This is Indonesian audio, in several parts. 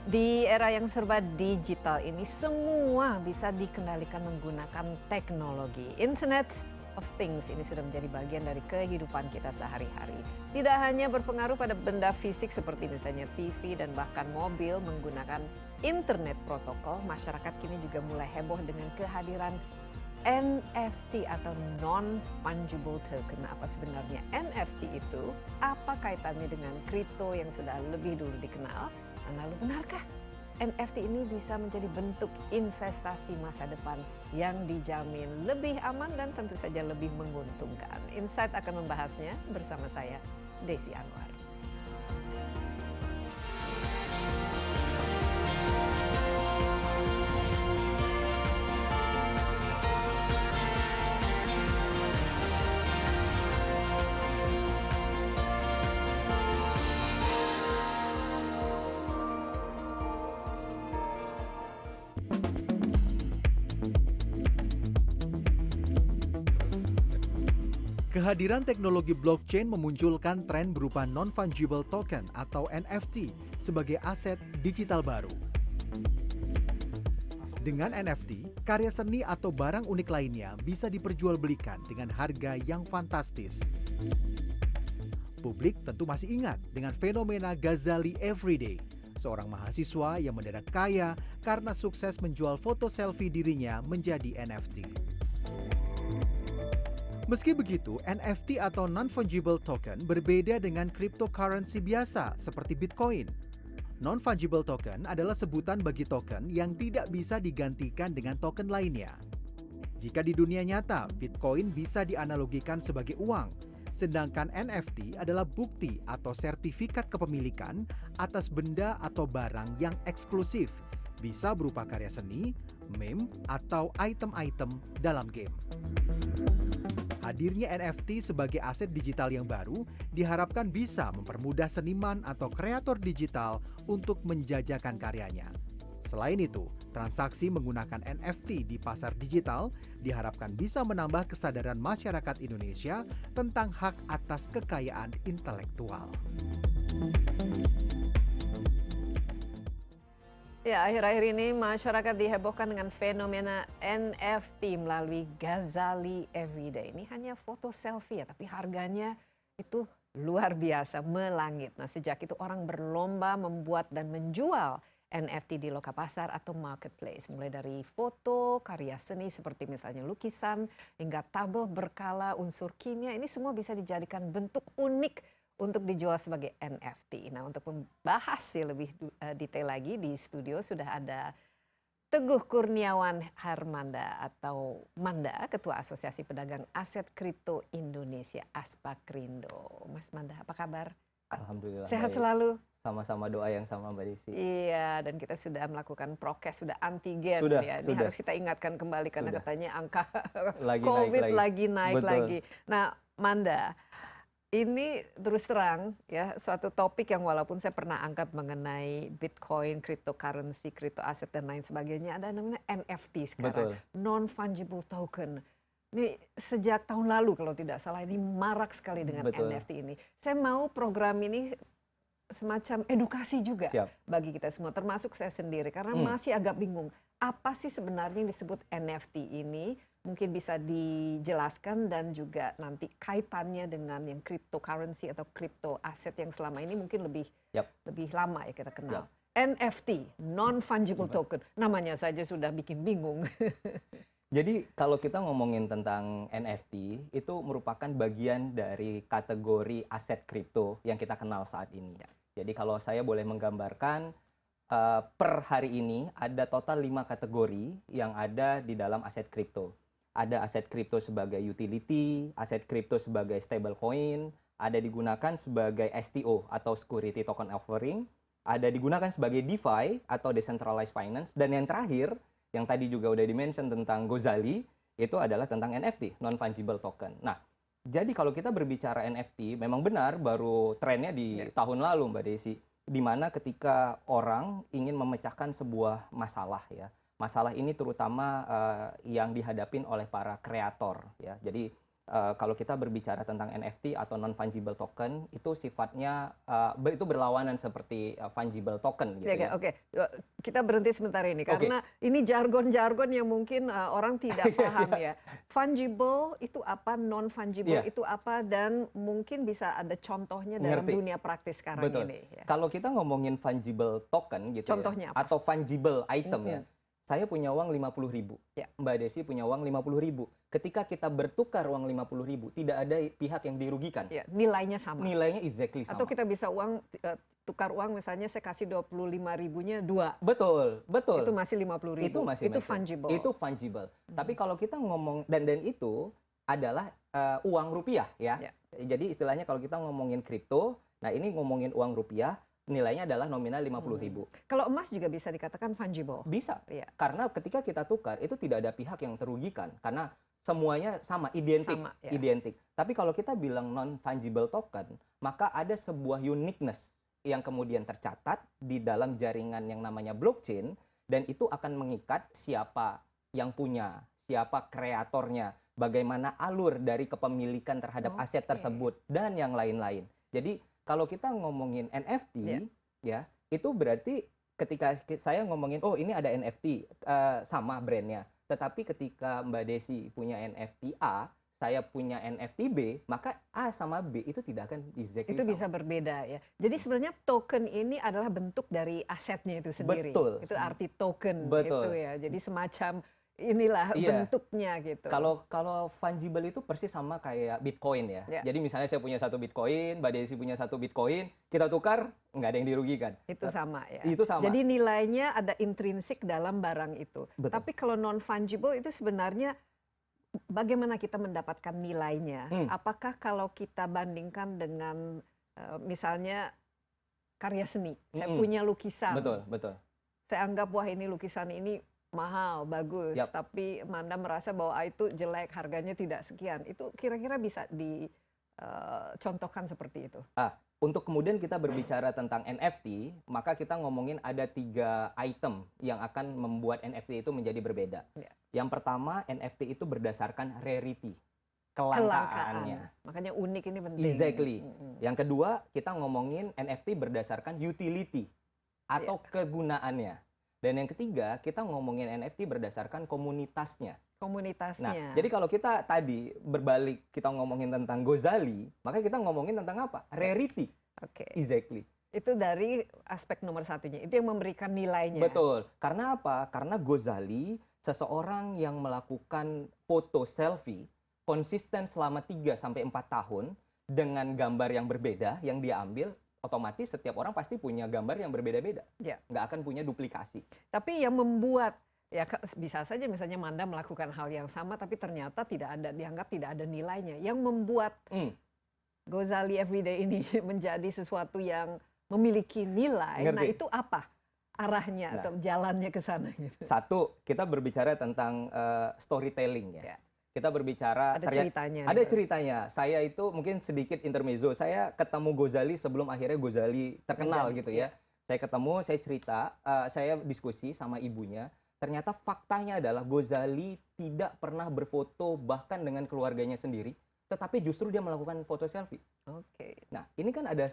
Di era yang serba digital ini semua bisa dikendalikan menggunakan teknologi. Internet of Things ini sudah menjadi bagian dari kehidupan kita sehari-hari. Tidak hanya berpengaruh pada benda fisik seperti misalnya TV dan bahkan mobil menggunakan internet protokol, masyarakat kini juga mulai heboh dengan kehadiran NFT atau non-fungible token. Apa sebenarnya NFT itu? Apa kaitannya dengan kripto yang sudah lebih dulu dikenal? Lalu benarkah NFT ini bisa menjadi bentuk investasi masa depan yang dijamin lebih aman dan tentu saja lebih menguntungkan? Insight akan membahasnya bersama saya, Desi Anwar. Kehadiran teknologi blockchain memunculkan tren berupa non-fungible token atau NFT sebagai aset digital baru. Dengan NFT, karya seni atau barang unik lainnya bisa diperjualbelikan dengan harga yang fantastis. Publik tentu masih ingat dengan fenomena Ghazali Everyday, seorang mahasiswa yang mendadak kaya karena sukses menjual foto selfie dirinya menjadi NFT. Meski begitu, NFT atau non-fungible token berbeda dengan cryptocurrency biasa seperti Bitcoin. Non-fungible token adalah sebutan bagi token yang tidak bisa digantikan dengan token lainnya. Jika di dunia nyata, Bitcoin bisa dianalogikan sebagai uang, sedangkan NFT adalah bukti atau sertifikat kepemilikan atas benda atau barang yang eksklusif, bisa berupa karya seni, meme, atau item-item dalam game. Hadirnya NFT sebagai aset digital yang baru diharapkan bisa mempermudah seniman atau kreator digital untuk menjajakan karyanya. Selain itu, transaksi menggunakan NFT di pasar digital diharapkan bisa menambah kesadaran masyarakat Indonesia tentang hak atas kekayaan intelektual. Ya, akhir-akhir ini masyarakat dihebohkan dengan fenomena NFT melalui Ghazali Everyday. Ini hanya foto selfie ya, tapi harganya itu luar biasa, melangit. Nah, sejak itu orang berlomba membuat dan menjual NFT di loka pasar atau marketplace. Mulai dari foto, karya seni seperti misalnya lukisan, hingga tabel berkala, unsur kimia, ini semua bisa dijadikan bentuk unik untuk dijual sebagai NFT. Nah, untuk membahas lebih detail lagi di studio sudah ada Teguh Kurniawan Harmanda atau Manda, Ketua Asosiasi Pedagang Aset Kripto Indonesia Aspakrindo. Mas Manda, apa kabar? Alhamdulillah Sehat baik. selalu? Sama-sama doa yang sama Mbak Desi. Iya, dan kita sudah melakukan prokes, sudah antigen Sudah, ya. Ini sudah. harus kita ingatkan kembali karena Sudah. katanya angka Lagi naik COVID lagi. lagi naik Betul. lagi. Nah, Manda, ini terus terang ya suatu topik yang walaupun saya pernah angkat mengenai Bitcoin, cryptocurrency, crypto aset dan lain sebagainya, ada namanya NFT sekarang, Betul. non-fungible token. Ini sejak tahun lalu kalau tidak salah, ini marak sekali dengan Betul. NFT ini. Saya mau program ini semacam edukasi juga Siap. bagi kita semua, termasuk saya sendiri, karena masih agak bingung apa sih sebenarnya yang disebut NFT ini. Mungkin bisa dijelaskan dan juga nanti kaitannya dengan yang cryptocurrency atau crypto aset yang selama ini mungkin lebih Yap. lebih lama ya kita kenal. Yap. NFT, non-fungible token, namanya saja sudah bikin bingung. Jadi kalau kita ngomongin tentang NFT, itu merupakan bagian dari kategori aset kripto yang kita kenal saat ini. Jadi kalau saya boleh menggambarkan, per hari ini ada total 5 kategori yang ada di dalam aset kripto. Ada aset kripto sebagai utility, aset kripto sebagai stablecoin, ada digunakan sebagai STO atau security token offering, ada digunakan sebagai DeFi atau decentralized finance, dan yang terakhir yang tadi juga udah di-mention tentang Ghazali, itu adalah tentang NFT, non-fungible token. Nah, jadi kalau kita berbicara NFT, memang benar baru trennya di tahun lalu Mbak Desi, di mana ketika orang ingin memecahkan sebuah masalah ya. Masalah ini terutama yang dihadapin oleh para kreator ya. Jadi kalau kita berbicara tentang NFT atau non fungible token itu sifatnya itu berlawanan seperti fungible token gitu ya. Oke, kita berhenti sebentar ini Oke. karena ini jargon-jargon yang mungkin orang tidak paham ya. Fungible itu apa, non fungible Iya. itu apa, dan mungkin bisa ada contohnya dalam Ngerti. dunia praktis sekarang Betul. ini. Ya. Kalau kita ngomongin fungible token gitu Contohnya ya, apa? atau fungible item ya. Saya punya uang 50.000. Ya. Mbak Desi punya uang 50.000. Ketika kita bertukar uang 50.000, tidak ada pihak yang dirugikan. Ya, nilainya sama. Nilainya exactly sama. Atau kita bisa tukar uang, misalnya saya kasih 25.000-nya 2. Betul, betul. Itu masih 50.000. Itu masih Itu masuk. fungible. Itu fungible. Tapi kalau kita ngomong dan itu adalah uang rupiah ya. Ya. Jadi istilahnya kalau kita ngomongin kripto, nah ini ngomongin uang rupiah, nilainya adalah nominal 50.000. Kalau emas juga bisa dikatakan fungible. Bisa. Iya. Karena ketika kita tukar itu tidak ada pihak yang terugikan karena semuanya sama, identik, Sama, ya. identik. Tapi kalau kita bilang non fungible token, maka ada sebuah uniqueness yang kemudian tercatat di dalam jaringan yang namanya blockchain, dan itu akan mengikat siapa yang punya, siapa kreatornya, bagaimana alur dari kepemilikan terhadap aset Oke. tersebut dan yang lain-lain. Jadi kalau kita ngomongin NFT ya, itu berarti ketika saya ngomongin oh ini ada NFT sama brandnya, tetapi ketika Mbak Desi punya NFT A, saya punya NFT B, maka A sama B itu tidak akan exactly Itu sama. bisa berbeda ya. Jadi sebenarnya token ini adalah bentuk dari asetnya itu sendiri. Betul. Itu arti token Betul. gitu ya. Jadi semacam inilah Iya. bentuknya gitu. Kalau fungible itu persis sama kayak Bitcoin ya. Ya. Jadi misalnya saya punya 1 Bitcoin, Mbak Desi punya 1 Bitcoin, kita tukar nggak ada yang dirugikan. itu sama ya. Itu sama. Jadi nilainya ada intrinsik dalam barang itu. Betul. Tapi kalau non fungible itu sebenarnya bagaimana kita mendapatkan nilainya? Apakah kalau kita bandingkan dengan misalnya karya seni, saya punya lukisan. Betul, betul. Saya anggap wah ini lukisan ini mahal, bagus, Yap. tapi Manda merasa bahwa itu jelek, harganya tidak sekian. Itu kira-kira bisa dicontohkan seperti itu. Untuk kemudian kita berbicara tentang NFT, maka kita ngomongin ada 3 item yang akan membuat NFT itu menjadi berbeda. Ya. Yang pertama, NFT itu berdasarkan rarity, Kelangkaan. kelangkaannya. Makanya unik ini penting. Exactly. Yang kedua, kita ngomongin NFT berdasarkan utility atau kegunaannya. Dan yang ketiga, kita ngomongin NFT berdasarkan komunitasnya. Komunitasnya. Nah, jadi kalau kita tadi berbalik, kita ngomongin tentang Ghazali, maka kita ngomongin tentang apa? Rarity. Oke. Exactly. Itu dari aspek nomor satunya. Itu yang memberikan nilainya. Betul. Karena apa? Karena Ghazali, seseorang yang melakukan foto selfie, konsisten selama 3-4 tahun, dengan gambar yang berbeda yang dia ambil, otomatis setiap orang pasti punya gambar yang berbeda-beda. Ya. Nggak akan punya duplikasi. Tapi yang membuat ya bisa saja misalnya Manda melakukan hal yang sama tapi ternyata dianggap tidak ada nilainya. Yang membuat Ghazali Everyday ini menjadi sesuatu yang memiliki nilai. Ngerti. Nah, itu apa arahnya atau jalannya ke sana gitu. Satu, kita berbicara tentang storytelling ya. Ya. Kita berbicara Ada ceritanya. Ada gitu. ceritanya. Saya itu mungkin sedikit intermezzo. Saya ketemu Ghazali sebelum akhirnya Ghazali terkenal Menjadi, gitu ya. Saya ketemu, saya cerita, saya diskusi sama ibunya. Ternyata faktanya adalah Ghazali tidak pernah berfoto bahkan dengan keluarganya sendiri, tetapi justru dia melakukan foto selfie. Oke. Nah, ini kan ada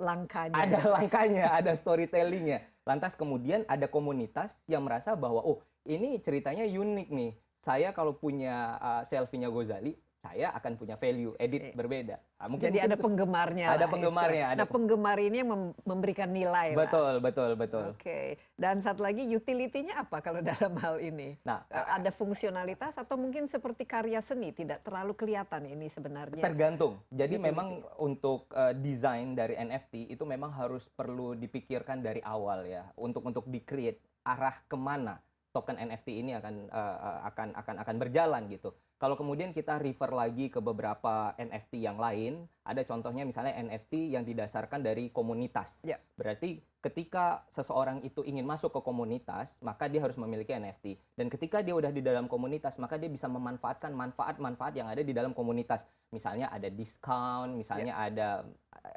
Langkahnya. ada langkahnya, ada storytellingnya. Lantas kemudian ada komunitas yang merasa bahwa oh ini ceritanya unik nih. Saya kalau punya selfie-nya Ghazali, saya akan punya value edit berbeda. Nah, Jadi ada penggemarnya. Ada lah, penggemarnya. istilahnya. Nah, penggemar ini yang memberikan nilai. Betul, lah. betul. Oke. Dan satu lagi utility-nya apa kalau dalam hal ini? Nah, ada fungsionalitas atau mungkin seperti karya seni tidak terlalu kelihatan ini sebenarnya. tergantung. Jadi Utility. memang untuk desain dari NFT itu memang harus perlu dipikirkan dari awal ya. Untuk di-create arah kemana token NFT ini akan berjalan gitu. Kalau kemudian kita refer lagi ke beberapa NFT yang lain, ada contohnya misalnya NFT yang didasarkan dari komunitas. Ya. Berarti ketika seseorang itu ingin masuk ke komunitas, maka dia harus memiliki NFT. Dan ketika dia udah di dalam komunitas, maka dia bisa memanfaatkan manfaat-manfaat yang ada di dalam komunitas. Misalnya ada diskon, misalnya ada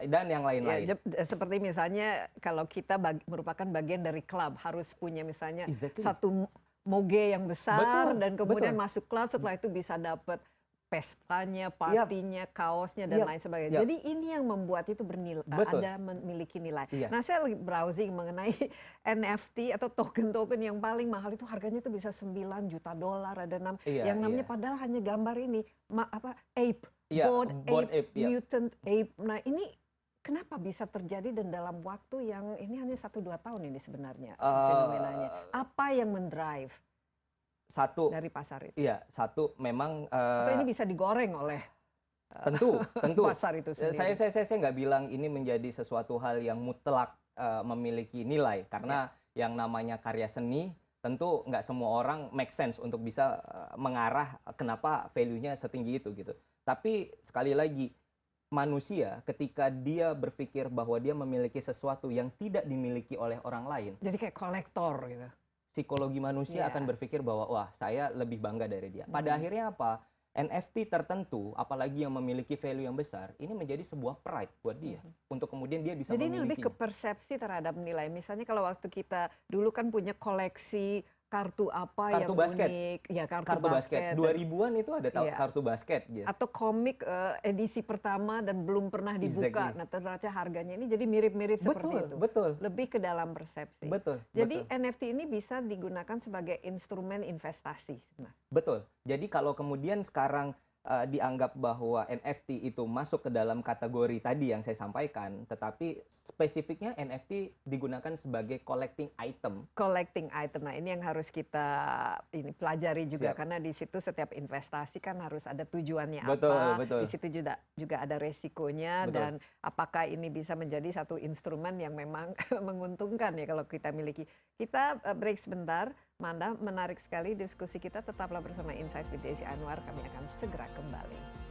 dan yang lain-lain. Ya, seperti misalnya kalau kita merupakan bagian dari klub harus punya misalnya Exactly. satu moge yang besar Betul, dan kemudian betul. masuk klub, setelah itu bisa dapat pestanya, Iya, partinya, kaosnya dan iya, lain sebagainya. iya, Jadi ini yang membuat itu bernilai, betul, ada memiliki nilai. iya, Nah, saya lagi browsing mengenai NFT atau token-token yang paling mahal itu harganya itu bisa 9 juta dolar, ada iya, yang iya, namanya padahal hanya gambar ini, ape, iya, bored Bored ape, Ape, iya. mutant ape. Nah, ini kenapa bisa terjadi dan dalam waktu yang ini hanya 1-2 tahun ini sebenarnya fenomenanya. Eh, Apa yang mendrive Satu, dari pasar itu? iya, satu memang Atau ini bisa digoreng oleh tentu, tentu. pasar itu Saya sendiri? saya nggak bilang ini menjadi sesuatu hal yang mutlak memiliki nilai karena yang namanya karya seni tentu nggak semua orang make sense untuk bisa mengarah kenapa value-nya setinggi itu gitu. Tapi sekali lagi manusia ketika dia berpikir bahwa dia memiliki sesuatu yang tidak dimiliki oleh orang lain, Jadi kayak kolektor gitu. psikologi manusia Iya. akan berpikir bahwa wah saya lebih bangga dari dia. Pada akhirnya apa? NFT tertentu, apalagi yang memiliki value yang besar, ini menjadi sebuah pride buat dia untuk kemudian dia bisa Jadi ini lebih ke memilikinya. persepsi terhadap nilai. Misalnya kalau waktu kita dulu kan punya koleksi kartu apa Kartu yang basket, unik, ya kartu kartu basket. basket. 2000-an itu ada Iya. kartu basket gitu. Atau komik edisi pertama dan belum pernah dibuka. Exactly. Nah, ternyata harganya ini jadi mirip-mirip seperti Betul, itu. betul, Lebih ke dalam persepsi. betul, Jadi betul. NFT ini bisa digunakan sebagai instrumen investasi sebenarnya. Betul. Jadi kalau kemudian sekarang dianggap bahwa NFT itu masuk ke dalam kategori tadi yang saya sampaikan, tetapi spesifiknya NFT digunakan sebagai collecting item. Collecting item. Nah, ini yang harus kita ini pelajari juga Siap. karena di situ setiap investasi kan harus ada tujuannya Betul, apa. betul. Di situ juga ada resikonya Betul. dan apakah ini bisa menjadi satu instrumen yang memang menguntungkan ya kalau kita miliki. Kita break sebentar. Manda, menarik sekali diskusi kita. Tetaplah bersama Insight with Desi Anwar. Kami akan segera kembali.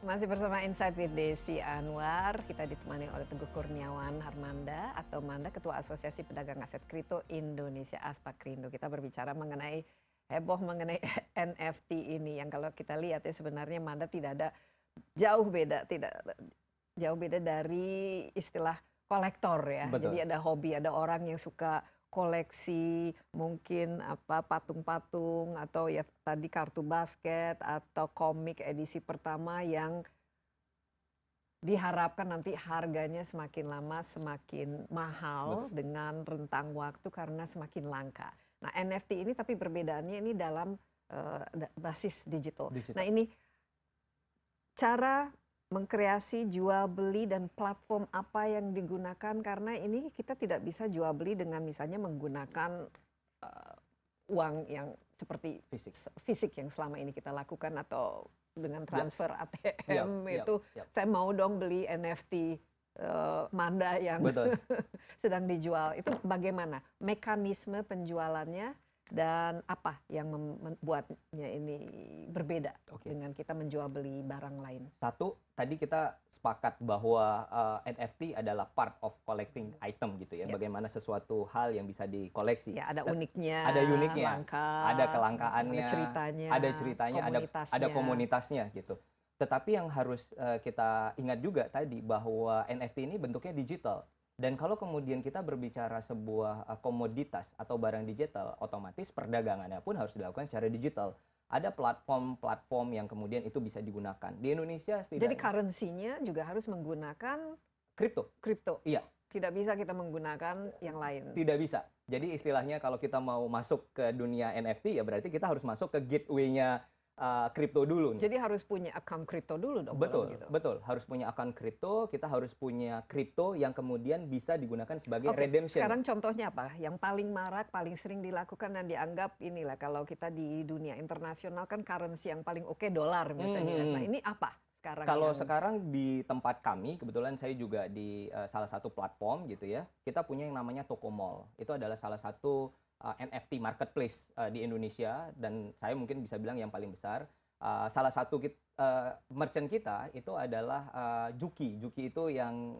Masih bersama Insight with Desi Anwar, kita ditemani oleh Teguh Kurniawan Harmanda atau Manda, Ketua Asosiasi Pedagang Aset Kripto Indonesia Aspakrindo. Kita berbicara mengenai heboh mengenai NFT ini yang kalau kita lihat ya sebenarnya Manda tidak ada tidak jauh beda dari istilah kolektor ya. Betul. Jadi ada hobi, ada orang yang suka koleksi mungkin apa patung-patung atau ya tadi kartu basket atau komik edisi pertama yang diharapkan nanti harganya semakin lama semakin mahal dengan rentang waktu karena semakin langka. Nah, NFT ini tapi perbedaannya ini dalam basis digital. Nah, ini cara mengkreasi jual beli dan platform apa yang digunakan karena ini kita tidak bisa jual beli dengan misalnya menggunakan uang yang seperti fisik yang selama ini kita lakukan atau dengan transfer ATM itu saya mau dong beli NFT Manda yang sedang dijual. Itu bagaimana mekanisme penjualannya dan apa yang membuatnya ini berbeda dengan kita menjual beli barang lain? Satu, tadi kita sepakat bahwa NFT adalah part of collecting item gitu ya. Bagaimana sesuatu hal yang bisa dikoleksi. Ya, ada uniknya, langka, ada kelangkaannya, ada ceritanya, ada komunitasnya gitu. Tetapi yang harus kita ingat juga tadi bahwa NFT ini bentuknya digital. Dan kalau kemudian kita berbicara sebuah komoditas atau barang digital, otomatis perdagangannya pun harus dilakukan secara digital. Ada platform-platform yang kemudian itu bisa digunakan. Di Indonesia setidaknya. Jadi currency-nya juga harus menggunakan kripto. Iya. Tidak bisa kita menggunakan yang lain. Tidak bisa. Jadi istilahnya kalau kita mau masuk ke dunia NFT ya berarti kita harus masuk ke gateway-nya kripto dulu nih. Jadi harus punya account kripto dulu dong. Betul, gitu. Betul. Harus punya account kripto, kita harus punya kripto yang kemudian bisa digunakan sebagai redemption. Sekarang contohnya apa? Yang paling marak, paling sering dilakukan dan dianggap inilah kalau kita di dunia internasional kan currency yang paling oke dolar misalnya. Nah, ini apa sekarang? Kalau sekarang di tempat kami, kebetulan saya juga di salah satu platform gitu ya. Kita punya yang namanya Tokomall. Itu adalah salah satu NFT marketplace di Indonesia dan saya mungkin bisa bilang yang paling besar. Salah satu merchant kita itu adalah Juki. Juki itu yang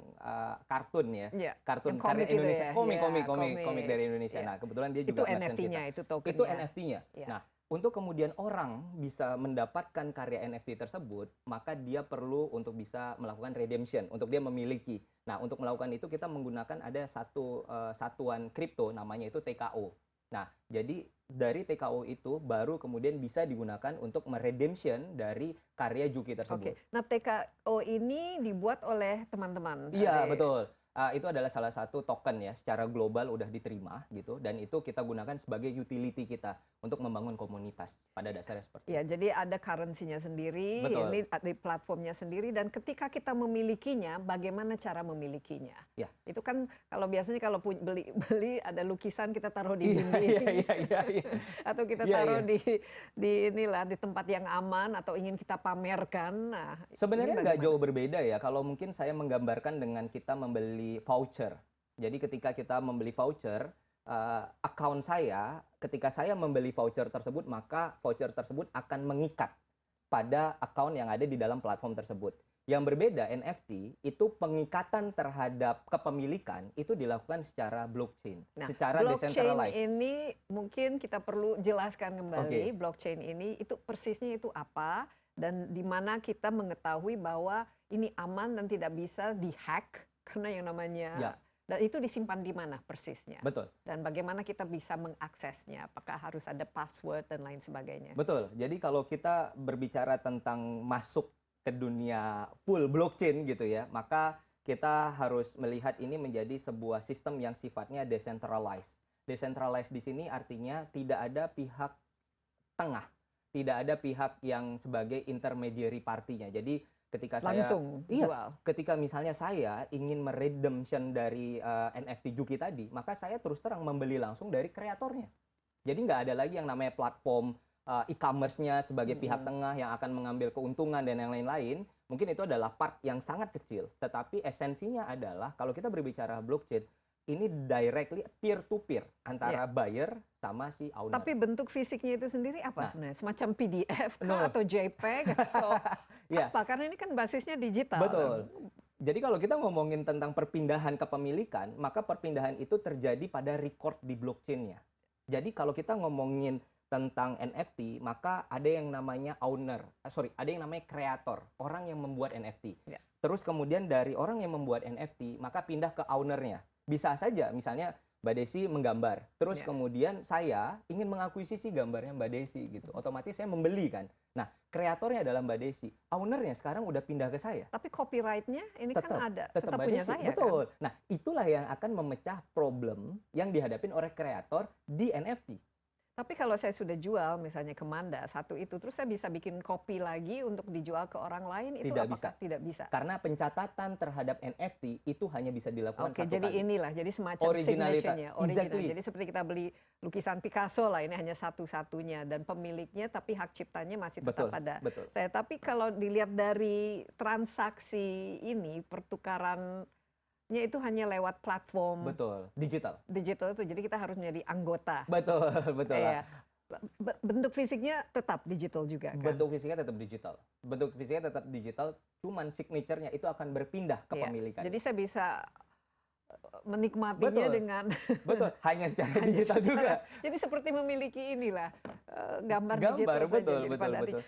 kartun ya, Iya, kartun yang karya komik itu Indonesia, ya. komik, Iya, komik, komik, komik. komik dari Indonesia. Iya. Nah, kebetulan dia Itu juga merchant NFT-nya, kita. itu tokennya. Itu NFT-nya. Iya. Nah, untuk kemudian orang bisa mendapatkan karya NFT tersebut, maka dia perlu untuk bisa melakukan redemption, untuk dia memiliki. Nah, untuk melakukan itu kita menggunakan ada satu satuan kripto, namanya itu TKO. Nah, jadi dari TKO itu baru kemudian bisa digunakan untuk meredemption dari karya Juki tersebut. Oke. Nah, TKO ini dibuat oleh teman-teman. Iya, betul. Itu adalah salah satu token ya, secara global udah diterima gitu, dan itu kita gunakan sebagai utility kita untuk membangun komunitas. Pada dasarnya seperti Ya, jadi ada currency-nya sendiri, Betul. ini di platformnya sendiri, dan ketika kita memilikinya, bagaimana cara memilikinya? Ya. Itu kan kalau biasanya kalau beli ada lukisan kita taruh di Iya, dinding, iya. atau kita Iya, taruh iya. di inilah di tempat yang aman atau ingin kita pamerkan. Nah, Sebenarnya ini nggak bagaimana? jauh berbeda ya. Kalau mungkin saya menggambarkan dengan kita membeli voucher. Jadi ketika kita membeli voucher, account saya, ketika saya membeli voucher tersebut, maka voucher tersebut akan mengikat pada account yang ada di dalam platform tersebut. Yang berbeda NFT itu pengikatan terhadap kepemilikan itu dilakukan secara blockchain, Nah, secara blockchain decentralized. ini mungkin kita perlu jelaskan kembali. Oke. Blockchain ini itu persisnya itu apa dan di mana kita mengetahui bahwa ini aman dan tidak bisa dihack karena yang namanya Ya. dan itu disimpan di mana persisnya Betul. dan bagaimana kita bisa mengaksesnya, apakah harus ada password dan lain sebagainya. Betul. Jadi kalau kita berbicara tentang masuk ke dunia full blockchain gitu ya, maka kita harus melihat ini menjadi sebuah sistem yang sifatnya decentralized. Decentralized di sini artinya tidak ada pihak tengah, tidak ada pihak yang sebagai intermediary partinya. Jadi ketika Langsung iya, jual. ketika misalnya saya ingin meredemption dari NFT Juki tadi, maka saya terus terang membeli langsung dari kreatornya. Jadi nggak ada lagi yang namanya platform e-commerce-nya sebagai pihak tengah yang akan mengambil keuntungan dan yang lain-lain. Mungkin itu adalah part yang sangat kecil. Tetapi esensinya adalah kalau kita berbicara blockchain, ini directly peer to peer antara buyer sama si owner. Tapi bentuk fisiknya itu sendiri apa Nah. sebenarnya? Semacam PDF kah? No. Atau JPEG atau Iya. apa? Karena ini kan basisnya digital. Betul. Jadi kalau kita ngomongin tentang perpindahan kepemilikan, maka perpindahan itu terjadi pada record di blockchain-nya. Jadi kalau kita ngomongin tentang NFT, maka ada yang namanya ada yang namanya kreator, orang yang membuat NFT. Ya. Terus kemudian dari orang yang membuat NFT, maka pindah ke ownernya. Bisa saja, misalnya Mbak Desi menggambar, terus Ya. kemudian saya ingin mengakuisisi gambarnya Mbak Desi gitu. Otomatis saya membeli kan. Nah, kreatornya adalah Mbak Desi, ownernya sekarang udah pindah ke saya. Tapi copyright-nya ini kan ada, tetap Mbak punya Desi. saya kan? Betul. Nah, itulah yang akan memecah problem yang dihadapin oleh kreator di NFT. Tapi kalau saya sudah jual misalnya ke Manda satu itu, terus saya bisa bikin kopi lagi untuk dijual ke orang lain, itu Tidak apakah bisa. tidak bisa? Karena pencatatan terhadap NFT itu hanya bisa dilakukan Oke, satu jadi kali. inilah, jadi semacam Originalita- signature-nya, original. exactly. Jadi seperti kita beli lukisan Picasso lah, ini hanya satu-satunya dan pemiliknya, tapi hak ciptanya masih tetap Betul, ada. betul. Saya, tapi kalau dilihat dari transaksi ini, pertukarannya itu hanya lewat platform Betul, digital. digital itu, jadi kita harus menjadi anggota. Betul, betul. Iya. Bentuk fisiknya tetap digital juga kan? Bentuk fisiknya tetap digital. Bentuk fisiknya tetap digital, cuman signature-nya itu akan berpindah Iya. kepemilikan. Jadi saya bisa menikmatinya Betul. dengan Betul, hanya secara hanya digital secara- juga. Jadi seperti memiliki inilah gambar Gambar, digital saja. betul, Jadi betul, pada betul.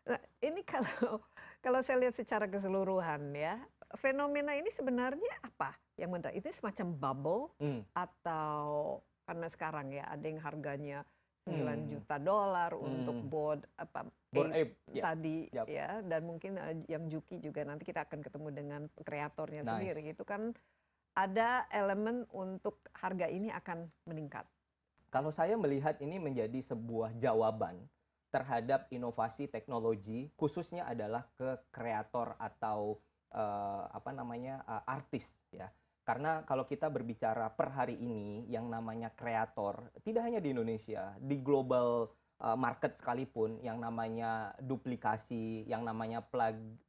Nah, ini kalau saya lihat secara keseluruhan ya, fenomena ini sebenarnya apa yang menarik? Itu semacam bubble Hmm. atau karena sekarang ya ada yang harganya $9 Hmm. juta untuk board apa Bored ape Ape, ya. tadi Yap. ya, dan mungkin yang Juki juga nanti kita akan ketemu dengan kreatornya Nice. sendiri. Itu kan ada elemen untuk harga ini akan meningkat. Kalau saya melihat ini menjadi sebuah jawaban terhadap inovasi teknologi, khususnya adalah ke kreator atau artis ya. Karena kalau kita berbicara per hari ini yang namanya kreator, tidak hanya di Indonesia, di global market sekalipun, yang namanya duplikasi, yang namanya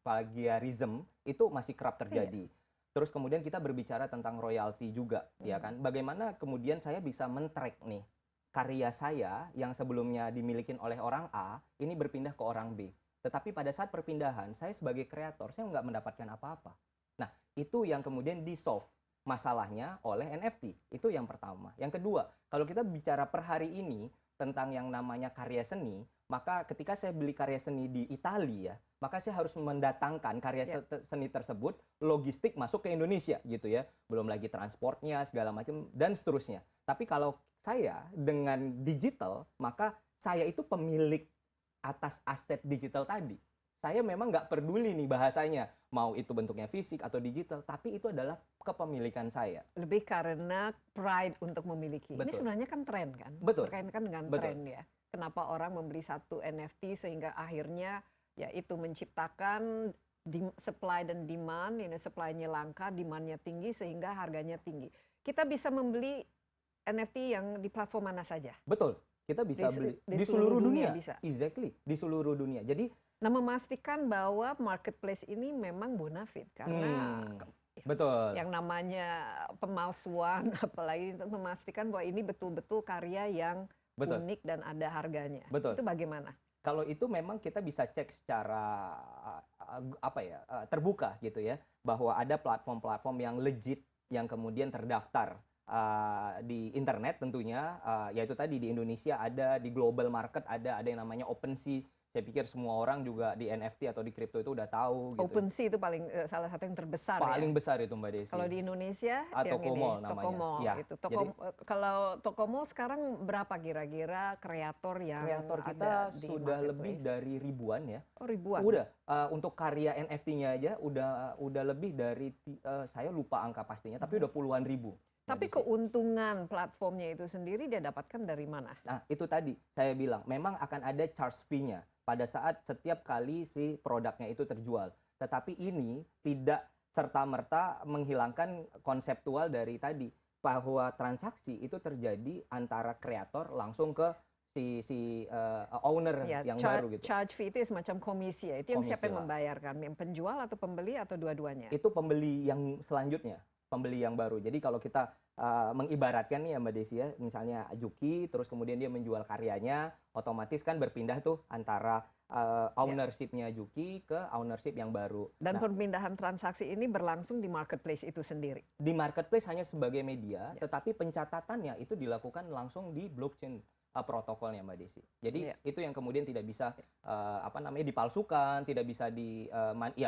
plagiarism itu masih kerap terjadi. Terus kemudian kita berbicara tentang royalti juga, ya kan? Bagaimana kemudian saya bisa men-track nih karya saya yang sebelumnya dimiliki oleh orang A, ini berpindah ke orang B. Tetapi pada saat perpindahan, saya sebagai kreator, saya nggak mendapatkan apa-apa. Nah, itu yang kemudian di-solve masalahnya oleh NFT. Itu yang pertama. Yang kedua, kalau kita bicara per hari ini tentang yang namanya karya seni, maka ketika saya beli karya seni di Italia, maka saya harus mendatangkan karya seni tersebut, logistik masuk ke Indonesia gitu ya. Belum lagi transportnya, segala macam, dan seterusnya. Tapi kalau saya dengan digital, maka saya itu pemilik atas aset digital tadi. Saya memang nggak peduli nih bahasanya, mau itu bentuknya fisik atau digital, tapi itu adalah kepemilikan saya. Lebih karena pride untuk memiliki. Ini Betul. sebenarnya kan tren kan? Betul. Berkaitan dengan Betul. tren ya. Kenapa orang membeli satu NFT sehingga akhirnya ya itu menciptakan supply dan demand, ini supply-nya langka, demand-nya tinggi sehingga harganya tinggi. Kita bisa membeli NFT yang di platform mana saja. Betul. Kita bisa beli di seluruh dunia. bisa. Exactly, di seluruh dunia. Jadi, nah, memastikan bahwa marketplace ini memang bonafit karena betul. yang namanya pemalsuan apalagi memastikan bahwa ini betul-betul karya yang unik dan ada harganya. Betul. Itu bagaimana? Kalau itu memang kita bisa cek secara terbuka gitu ya, bahwa ada platform-platform yang legit yang kemudian terdaftar di internet tentunya, yaitu tadi di Indonesia ada, di global market ada yang namanya OpenSea. Saya pikir semua orang juga di NFT atau di kripto itu udah tahu. Gitu. OpenSea itu paling salah satu yang terbesar. Paling besar itu Mbak Desi. Kalau di Indonesia Tokomall namanya. Tokomall Ya, itu. Kalau Tokomall sekarang berapa kira-kira kreator yang kita ada di sudah lebih dari ribuan ya. Oh, ribuan. Udah untuk karya NFT-nya aja udah lebih dari saya lupa angka pastinya, tapi udah puluhan ribu. Tapi keuntungan platformnya itu sendiri dia dapatkan dari mana? Nah, itu tadi saya bilang, memang akan ada charge fee-nya pada saat setiap kali si produknya itu terjual. Tetapi ini tidak serta-merta menghilangkan konseptual dari tadi, bahwa transaksi itu terjadi antara kreator langsung ke si owner yang baru gitu. Charge fee itu semacam komisi ya. Itu yang siapa yang Lah. membayarkan? Yang penjual atau pembeli atau dua-duanya? Itu pembeli yang selanjutnya, pembeli yang baru. Jadi kalau kita mengibaratkan nih ya Mbak Desi ya, misalnya Juki, terus kemudian dia menjual karyanya, otomatis kan berpindah tuh antara ownership-nya Juki ke ownership yang baru. Dan perpindahan transaksi ini berlangsung di marketplace itu sendiri? Di marketplace hanya sebagai media, tetapi pencatatannya itu dilakukan langsung di blockchain protokolnya Mbak Desi. Jadi itu yang kemudian tidak bisa dipalsukan, tidak bisa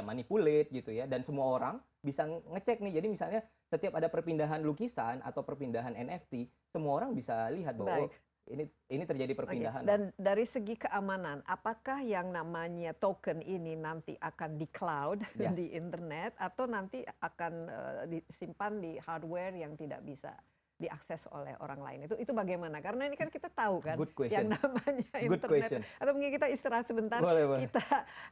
manipulate gitu ya, dan semua orang bisa ngecek nih. Jadi misalnya setiap ada perpindahan lukisan atau perpindahan NFT, semua orang bisa lihat bahwa ini terjadi perpindahan. Dan dari segi keamanan, apakah yang namanya token ini nanti akan di cloud di internet atau nanti akan disimpan di hardware yang tidak bisa diakses oleh orang lain? Itu bagaimana? Karena ini kan kita tahu kan yang namanya internet. Atau mungkin kita istirahat sebentar. Boleh. Kita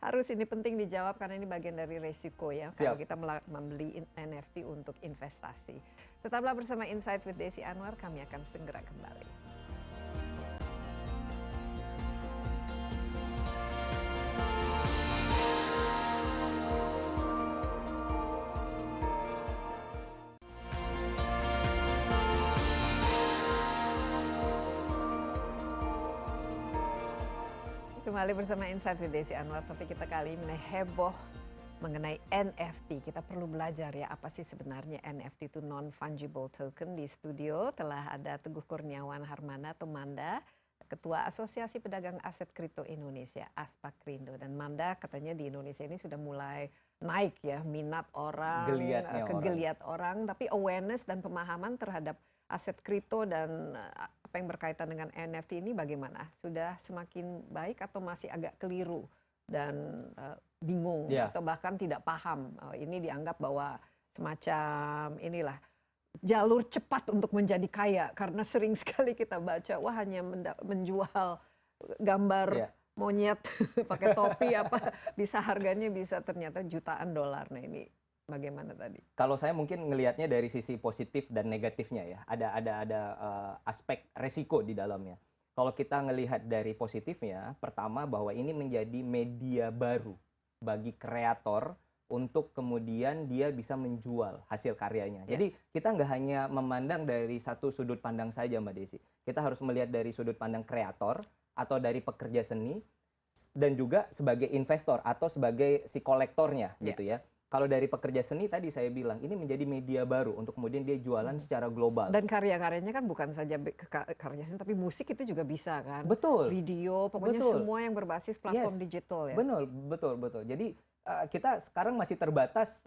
harus, ini penting dijawab karena ini bagian dari resiko ya. Kalau kita membeli NFT untuk investasi. Tetaplah bersama Insight with Desi Anwar, kami akan segera kembali. Kembali bersama Insight with Desi Anwar. Topik kita kali ini heboh mengenai NFT. Kita perlu belajar ya, apa sih sebenarnya NFT itu non-fungible token. Di studio telah ada Teguh Kurniawan Harmana atau Manda, Ketua Asosiasi Pedagang Aset Kripto Indonesia, Aspakrindo. Dan Manda katanya di Indonesia ini sudah mulai naik ya, minat orang, kegeliat orang. Tapi awareness dan pemahaman terhadap aset kripto dan apa yang berkaitan dengan NFT ini bagaimana? Sudah semakin baik atau masih agak keliru dan bingung atau bahkan tidak paham? Ini dianggap bahwa semacam inilah jalur cepat untuk menjadi kaya, karena sering sekali kita baca wah hanya menjual gambar monyet pakai topi apa bisa harganya bisa ternyata jutaan dolar. Nah, ini bagaimana tadi? Kalau saya mungkin ngelihatnya dari sisi positif dan negatifnya ya. Ada aspek resiko di dalamnya. Kalau kita ngelihat dari positifnya, pertama bahwa ini menjadi media baru bagi kreator untuk kemudian dia bisa menjual hasil karyanya. Ya. Jadi kita nggak hanya memandang dari satu sudut pandang saja, Mbak Desi. Kita harus melihat dari sudut pandang kreator atau dari pekerja seni dan juga sebagai investor atau sebagai si kolektornya Ya. gitu ya. Kalau dari pekerja seni tadi saya bilang ini menjadi media baru untuk kemudian dia jualan secara global. Dan karya-karyanya kan bukan saja karya seni, tapi musik itu juga bisa kan. Betul. Video, pokoknya Betul. semua yang berbasis platform Yes. digital ya. Betul, betul, betul. Jadi kita sekarang masih terbatas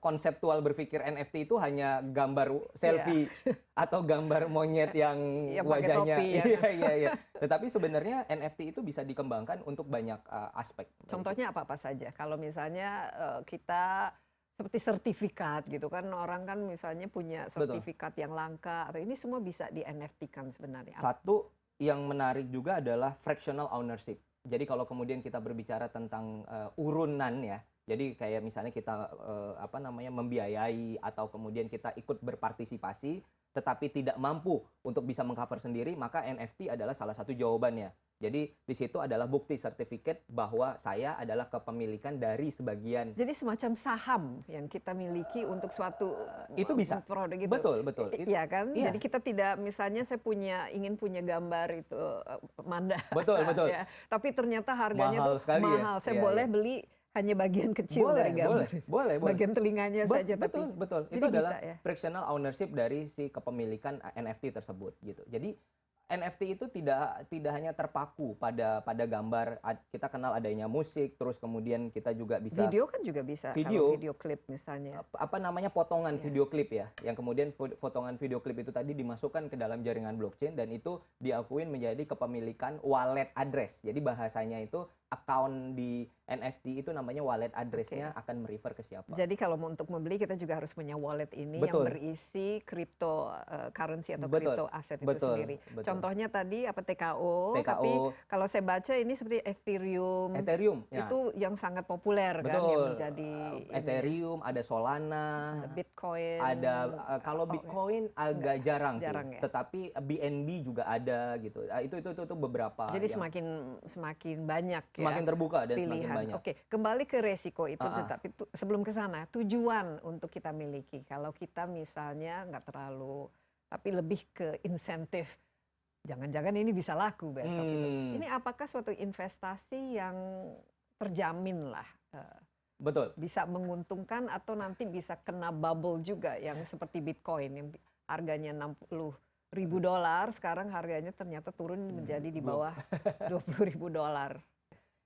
konseptual berpikir NFT itu hanya gambar selfie atau gambar monyet yang Yang pakai wajahnya topi, ya. iya. Tetapi sebenarnya NFT itu bisa dikembangkan untuk banyak aspek. Contohnya apa-apa saja. Kalau misalnya kita seperti sertifikat gitu kan, orang kan misalnya punya sertifikat yang langka atau ini semua bisa di NFT-kan sebenarnya. Satu yang menarik juga adalah fractional ownership. Jadi kalau kemudian kita berbicara tentang urunan ya, jadi kayak misalnya kita membiayai atau kemudian kita ikut berpartisipasi, tetapi tidak mampu untuk bisa mengcover sendiri, maka NFT adalah salah satu jawabannya. Jadi di situ adalah bukti sertifikat bahwa saya adalah kepemilikan dari sebagian. Jadi semacam saham yang kita miliki untuk suatu itu bisa produk itu. Betul. Iya kan? Iya. Jadi kita tidak misalnya saya ingin punya gambar itu Manda. Betul. Ya. Tapi ternyata harganya Mahal tuh sekali ya. mahal. Saya Iya, boleh iya. beli hanya bagian kecil dari gambar. Boleh. Bagian telinganya saja Betul. Jadi Itu adalah bisa, ya? fractional ownership dari si kepemilikan NFT tersebut gitu. Jadi NFT itu tidak hanya terpaku pada gambar. Kita kenal adanya musik, terus kemudian kita juga bisa Video kan juga bisa. Kalau video klip misalnya. Potongan video klip ya, yang kemudian potongan video klip itu tadi dimasukkan ke dalam jaringan blockchain dan itu diakuin menjadi kepemilikan wallet address. Jadi bahasanya itu account di NFT itu namanya wallet address-nya akan merefer ke siapa. Jadi kalau mau untuk membeli kita juga harus punya wallet ini yang berisi cryptocurrency atau crypto aset itu sendiri. Contohnya tadi TKO, tapi kalau saya baca ini seperti Ethereum ya. itu yang sangat populer kan yang menjadi Ethereum, ada Solana, Bitcoin. Ada kalau Bitcoin agak jarang sih, ya? tetapi BNB juga ada gitu. Itu beberapa. Jadi semakin banyak semakin terbuka dan pilihan. Semakin banyak. Oke, kembali ke resiko itu, tetapi sebelum ke sana, tujuan untuk kita miliki. Kalau kita misalnya nggak terlalu, tapi lebih ke insentif, jangan-jangan ini bisa laku besok gitu. Ini apakah suatu investasi yang terjamin lah? Betul. Bisa menguntungkan atau nanti bisa kena bubble juga yang seperti Bitcoin yang harganya $60.000, sekarang harganya ternyata turun menjadi di bawah $20.000.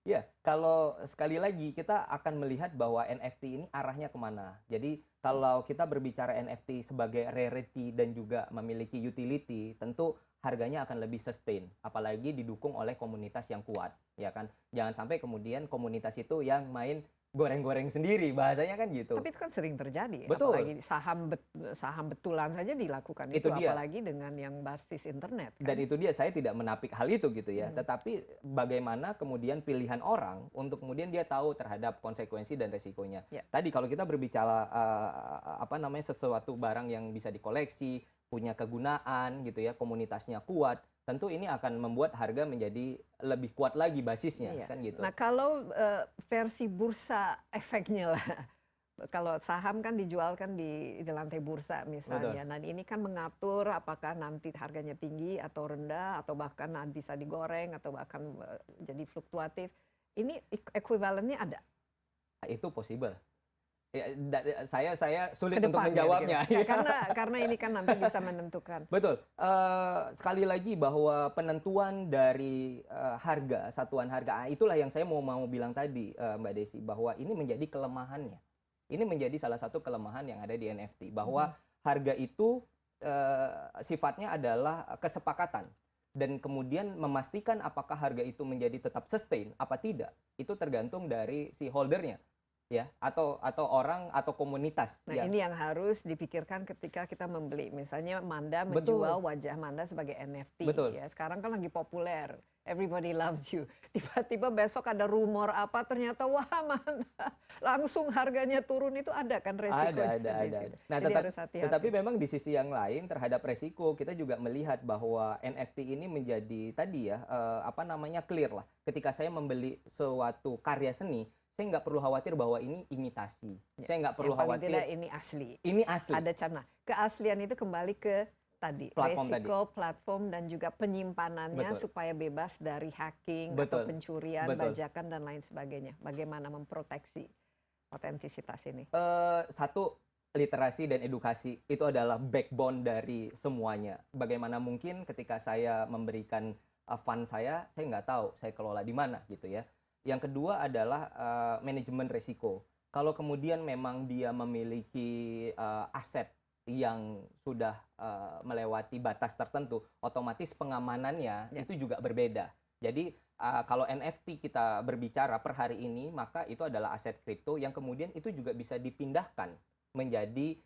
Ya, kalau sekali lagi kita akan melihat bahwa NFT ini arahnya kemana. Jadi kalau kita berbicara NFT sebagai rarity dan juga memiliki utility, tentu harganya akan lebih sustain. Apalagi didukung oleh komunitas yang kuat, ya kan. Jangan sampai kemudian komunitas itu yang main goreng-goreng sendiri, bahasanya kan gitu. Tapi itu kan sering terjadi. Betul. Apalagi saham betulan saja dilakukan itu apalagi dengan yang basis internet. Kan? Dan itu dia, saya tidak menapik hal itu gitu ya. Tetapi bagaimana kemudian pilihan orang untuk kemudian dia tahu terhadap konsekuensi dan resikonya. Ya. Tadi kalau kita berbicara sesuatu barang yang bisa dikoleksi, punya kegunaan gitu ya, komunitasnya kuat, tentu ini akan membuat harga menjadi lebih kuat lagi basisnya, kan gitu. Nah kalau versi bursa efeknya lah, kalau saham kan dijualkan di lantai bursa misalnya. Betul. Nah ini kan mengatur apakah nanti harganya tinggi atau rendah atau bahkan bisa digoreng atau bahkan jadi fluktuatif. Ini ekuivalennya ada? Itu possible. Ya, saya sulit untuk Kedepan, menjawabnya. Ya, karena ini kan nanti bisa menentukan. Betul. Sekali lagi bahwa penentuan dari harga, satuan harga, itulah yang saya mau bilang tadi, Mbak Desi, bahwa ini menjadi kelemahannya. Ini menjadi salah satu kelemahan yang ada di NFT, bahwa harga itu sifatnya adalah kesepakatan. Dan kemudian memastikan apakah harga itu menjadi tetap sustain, apa tidak, itu tergantung dari si holdernya. Ya, atau orang atau komunitas. Nah ini yang harus dipikirkan ketika kita membeli. Misalnya Manda menjual wajah Manda sebagai NFT. Betul. Ya, sekarang kan lagi populer. Everybody loves you. Tiba-tiba besok ada rumor apa, ternyata wah Manda langsung harganya turun, itu ada kan resikonya. Ada. Nah, jadi harus hati-hati. Tetapi memang di sisi yang lain terhadap resiko kita juga melihat bahwa NFT ini menjadi tadi ya clear lah. Ketika saya membeli suatu karya seni, saya nggak perlu khawatir bahwa ini imitasi. Ya, Saya nggak perlu yang paling khawatir tidak ini asli. ini asli. Ada cara. Keaslian itu kembali ke tadi Platform resiko platform dan juga penyimpanannya Betul. supaya bebas dari hacking atau Betul. pencurian, Betul. bajakan dan lain sebagainya. Bagaimana memproteksi otentisitas ini? Satu, literasi dan edukasi itu adalah backbone dari semuanya. Bagaimana mungkin ketika saya memberikan fund saya nggak tahu saya kelola di mana gitu ya. Yang kedua adalah manajemen risiko. Kalau kemudian memang dia memiliki aset yang sudah melewati batas tertentu, otomatis pengamanannya itu juga berbeda. Jadi kalau NFT kita berbicara per hari ini, maka itu adalah aset kripto yang kemudian itu juga bisa dipindahkan menjadi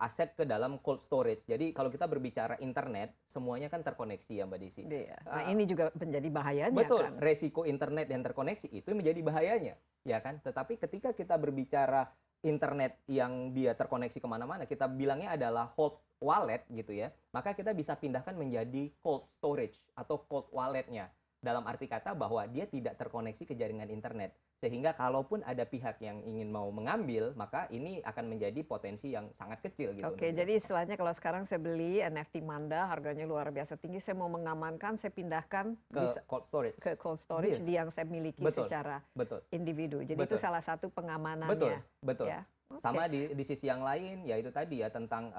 aset ke dalam cold storage. Jadi kalau kita berbicara internet, semuanya kan terkoneksi ya Mbak Desi. Iya. Nah, ini juga menjadi bahayanya Betul, kan. resiko internet yang terkoneksi itu menjadi bahayanya, ya kan? Tetapi ketika kita berbicara internet yang dia terkoneksi kemana-mana, kita bilangnya adalah hot wallet gitu ya, maka kita bisa pindahkan menjadi cold storage atau cold walletnya. Dalam arti kata bahwa dia tidak terkoneksi ke jaringan internet. Sehingga kalaupun ada pihak yang ingin mau mengambil, maka ini akan menjadi potensi yang sangat kecil gitu. Oke, jadi istilahnya kalau sekarang saya beli NFT Manda, harganya luar biasa tinggi, saya mau mengamankan, saya pindahkan ke cold storage. ke cold storage Yes. yang saya miliki Betul. secara Betul. individu. Jadi itu Betul. salah satu pengamanannya. Betul, betul. Ya. Oke. Sama di sisi yang lain, ya itu tadi ya tentang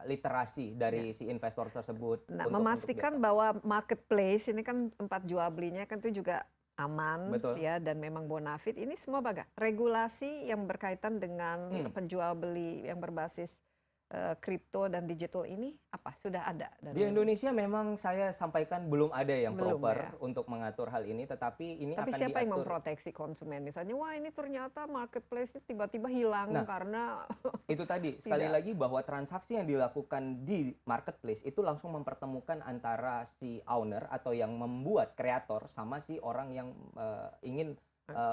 literasi dari si investor tersebut. Nah, untuk memastikan dia- bahwa marketplace ini kan tempat jual belinya kan itu juga aman, Betul. ya, dan memang bonafit. Ini semua regulasi yang berkaitan dengan penjual beli yang berbasis kripto dan digital ini apa sudah ada? Di Indonesia memang saya sampaikan belum ada yang Belum, proper ya. untuk mengatur hal ini, tetapi ini Tapi akan siapa yang diatur. memproteksi konsumen? Misalnya, wah ini ternyata marketplace tiba-tiba hilang Nah, karena Itu tadi, sekali Tidak. lagi bahwa transaksi yang dilakukan di marketplace itu langsung mempertemukan antara si owner atau yang membuat kreator sama si orang yang ingin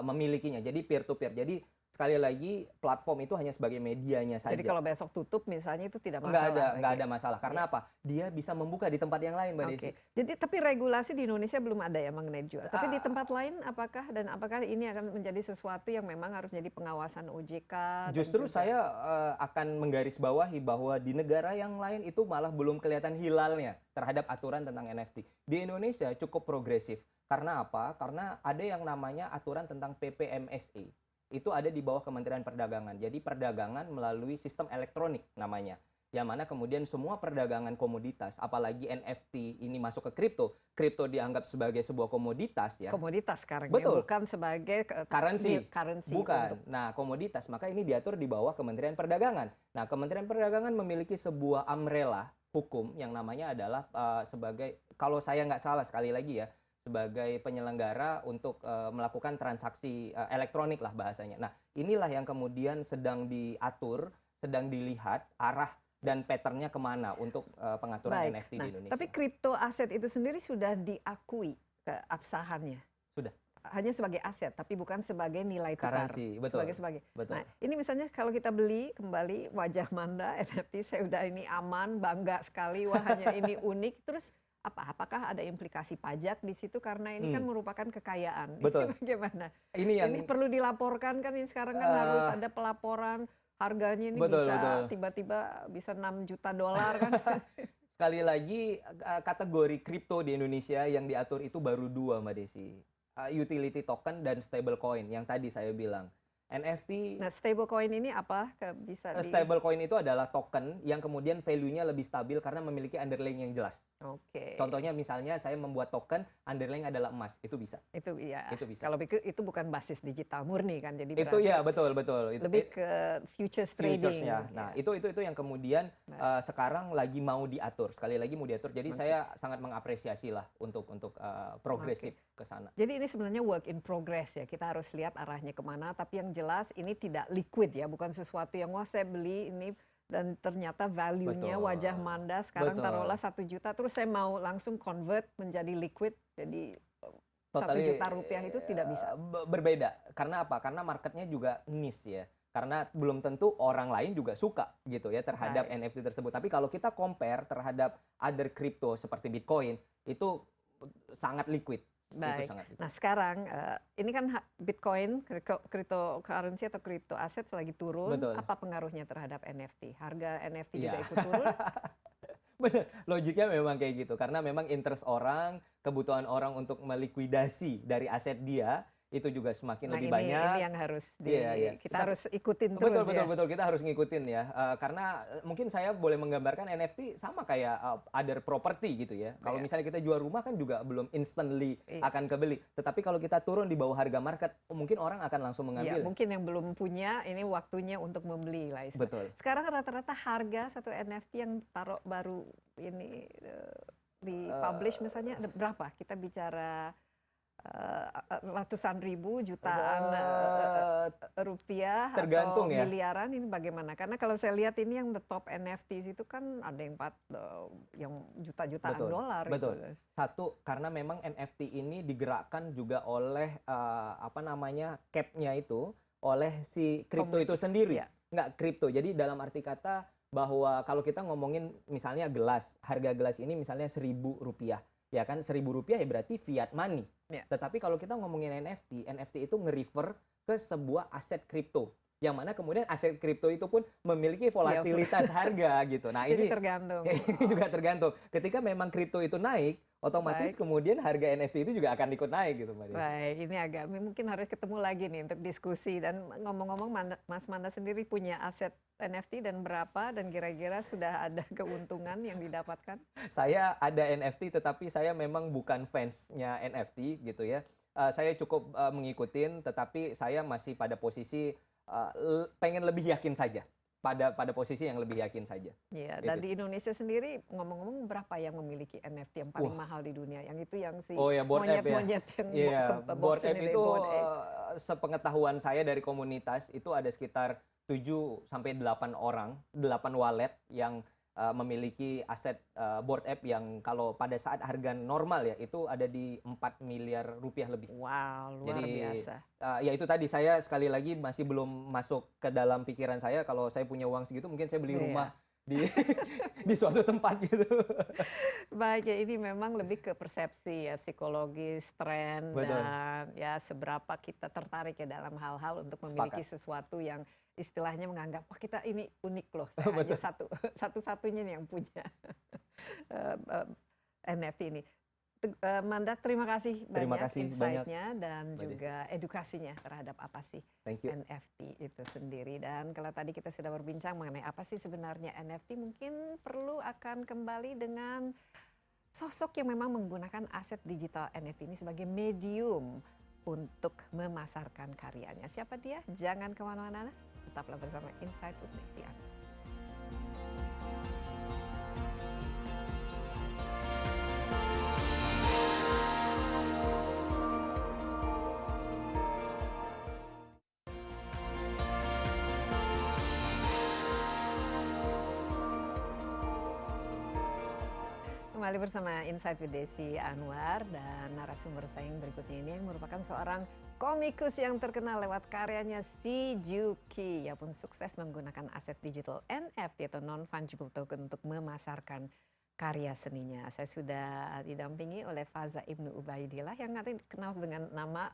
memilikinya. Jadi peer to peer. Jadi sekali lagi platform itu hanya sebagai medianya saja. jadi kalau besok tutup misalnya itu tidak nggak masalah. nggak lagi. ada masalah. Karena apa? Dia bisa membuka di tempat yang lain, Mbak Oke. Desi. Jadi tapi regulasi di Indonesia belum ada ya mengenai jual. Tapi di Ah. tempat lain apakah ini akan menjadi sesuatu yang memang harus jadi pengawasan OJK? dan Justru juga- saya akan menggarisbawahi bahwa di negara yang lain itu malah belum kelihatan hilalnya terhadap aturan tentang NFT. Di Indonesia cukup progresif. Karena apa? Karena ada yang namanya aturan tentang PPMSE. Itu ada di bawah Kementerian Perdagangan. Jadi perdagangan melalui sistem elektronik namanya. Yang mana kemudian semua perdagangan komoditas, apalagi NFT ini masuk ke kripto dianggap sebagai sebuah komoditas ya. komoditas sekarang Betul. ya, bukan sebagai Currency. Bukan. untuk- Nah, komoditas. Maka ini diatur di bawah Kementerian Perdagangan. Nah, Kementerian Perdagangan memiliki sebuah umbrella hukum yang namanya adalah sebagai, kalau saya nggak salah sekali lagi ya, sebagai penyelenggara untuk melakukan transaksi elektronik lah bahasanya. Nah, inilah yang kemudian sedang diatur, sedang dilihat arah dan patternnya kemana untuk pengaturan Baik. NFT Nah, di Indonesia. tapi kripto aset itu sendiri sudah diakui keabsahannya. Sudah. Hanya sebagai aset, tapi bukan sebagai nilai tukar. Currency, betul. Sebagai. Betul. Nah, ini misalnya kalau kita beli kembali wajah Manda NFT, saya udah ini aman, bangga sekali, wah hanya ini unik. Terus apakah ada implikasi pajak di situ karena ini kan merupakan kekayaan? Betul. Ini bagaimana? Ini yang Ini perlu dilaporkan kan? Ini sekarang kan harus ada pelaporan. Harganya ini Betul, bisa betul. tiba-tiba bisa $6 juta kan? sekali lagi kategori kripto di Indonesia yang diatur itu baru dua, Mbak Desi. Utility token dan stablecoin yang tadi saya bilang. NFT, Nah, stablecoin ini apa? Bisa di... stablecoin itu adalah token yang kemudian value-nya lebih stabil karena memiliki underlying yang jelas. Oke. Contohnya misalnya saya membuat token, underlying adalah emas, itu bisa. Itu ya. Itu bisa. Kalau itu bukan basis digital murni kan, jadi Itu berarti ya betul. Itu, lebih ke futures trading. futures-nya. Nah, ya. itu yang kemudian sekarang lagi mau diatur. Sekali lagi mau diatur. Jadi saya sangat mengapresiasi lah untuk progresif ke sana. Jadi ini sebenarnya work in progress ya. Kita harus lihat arahnya kemana. Tapi yang jelas ini tidak liquid ya, bukan sesuatu yang wah saya beli ini dan ternyata value-nya Betul. wajah Manda sekarang Betul. taruhlah 1 juta, terus saya mau langsung convert menjadi liquid, jadi 1 Totally, juta rupiah itu tidak bisa. Berbeda. Karena apa? Karena marketnya juga niche ya. Karena belum tentu orang lain juga suka gitu ya terhadap Baik. NFT tersebut. Tapi kalau kita compare terhadap other crypto seperti Bitcoin, itu sangat liquid. Baik. sangat. Nah sekarang ini kan Bitcoin, cryptocurrency atau crypto aset lagi turun. Betul. Apa pengaruhnya terhadap NFT? Harga NFT juga Iya. ikut turun? Bener, logiknya memang kayak gitu. Karena memang interest orang, kebutuhan orang untuk melikuidasi dari aset dia, itu juga semakin Nah lebih ini banyak. yang harus Iya. kita harus ikutin terus Betul, ya. betul, betul. Kita harus ngikutin ya. Karena mungkin saya boleh menggambarkan NFT sama kayak other property gitu ya. Kalau Iya. misalnya kita jual rumah kan juga belum instantly Iya. akan kebeli. Tetapi kalau kita turun di bawah harga market, mungkin orang akan langsung Ya, mengambil. mungkin yang belum punya ini waktunya untuk membeli lah. Betul. Sekarang rata-rata harga satu NFT yang taruh baru ini di publish misalnya ada berapa? Kita bicara ratusan ribu, jutaan rupiah Tergantung atau ya. miliaran, ini bagaimana? Karena kalau saya lihat ini yang the top NFTs itu kan ada yang yang juta-jutaan Betul, dolar. betul. Gitu. Satu, karena memang NFT ini digerakkan juga oleh cap-nya itu oleh si kripto itu sendiri. Iya. Nggak kripto. Jadi dalam arti kata bahwa kalau kita ngomongin misalnya gelas, harga gelas ini misalnya Rp1.000. Ya kan, Rp1.000 ya berarti fiat money. Ya. Tetapi kalau kita ngomongin NFT itu nge-refer ke sebuah aset kripto. Yang mana kemudian aset kripto itu pun memiliki volatilitas harga gitu. Nah, Jadi ini tergantung. ini juga tergantung. Ketika memang kripto itu naik, otomatis kemudian harga NFT itu juga akan ikut naik gitu, Mbak Desi. Baik, ini agak mungkin harus ketemu lagi nih untuk diskusi. Dan ngomong-ngomong, Mas Manda sendiri punya aset NFT dan berapa, dan kira-kira sudah ada keuntungan yang didapatkan? Saya ada NFT, tetapi saya memang bukan fansnya NFT gitu ya. Saya cukup mengikutin, tetapi saya masih pada posisi pengen lebih yakin saja. Pada posisi yang lebih yakin saja. Iya, Gitu. dan di Indonesia sendiri ngomong-ngomong berapa yang memiliki NFT yang paling mahal di dunia? Yang itu yang si Bored Ape ya. monyet-monyet yang Iya, Bored bosen Ape itu, itu Bored Ape. sepengetahuan saya dari komunitas itu ada sekitar 7 sampai 8 orang, 8 wallet yang memiliki aset Bored Ape yang kalau pada saat harga normal ya itu ada di 4 miliar rupiah lebih. Wow, luar Jadi, biasa. ya itu tadi saya sekali lagi masih belum masuk ke dalam pikiran saya kalau saya punya uang segitu mungkin saya beli rumah di di suatu tempat gitu. Baik, ya ini memang lebih ke persepsi ya, psikologis, tren, Betul. dan ya seberapa kita tertarik ya dalam hal-hal untuk memiliki sesuatu yang istilahnya menganggap, wah kita ini unik loh, saya hanya satu-satunya nih yang punya NFT ini. Manda, terima kasih banyak insight-nya dan juga edukasinya terhadap apa sih NFT itu sendiri. Dan kalau tadi kita sudah berbincang mengenai apa sih sebenarnya NFT, mungkin perlu akan kembali dengan sosok yang memang menggunakan aset digital NFT ini sebagai medium untuk memasarkan karyanya. Siapa dia? Jangan kemana-mana, tetaplah bersama Insight with Desi Anwar. Kembali bersama Insight with Desi Anwar, dan narasumber saya yang berikutnya ini yang merupakan seorang komikus yang terkenal lewat karyanya si Juki. Ia pun sukses menggunakan aset digital NFT atau non-fungible token untuk memasarkan karya seninya. Saya sudah didampingi oleh Faza Ibnu Ubaidillah yang nanti dikenal dengan nama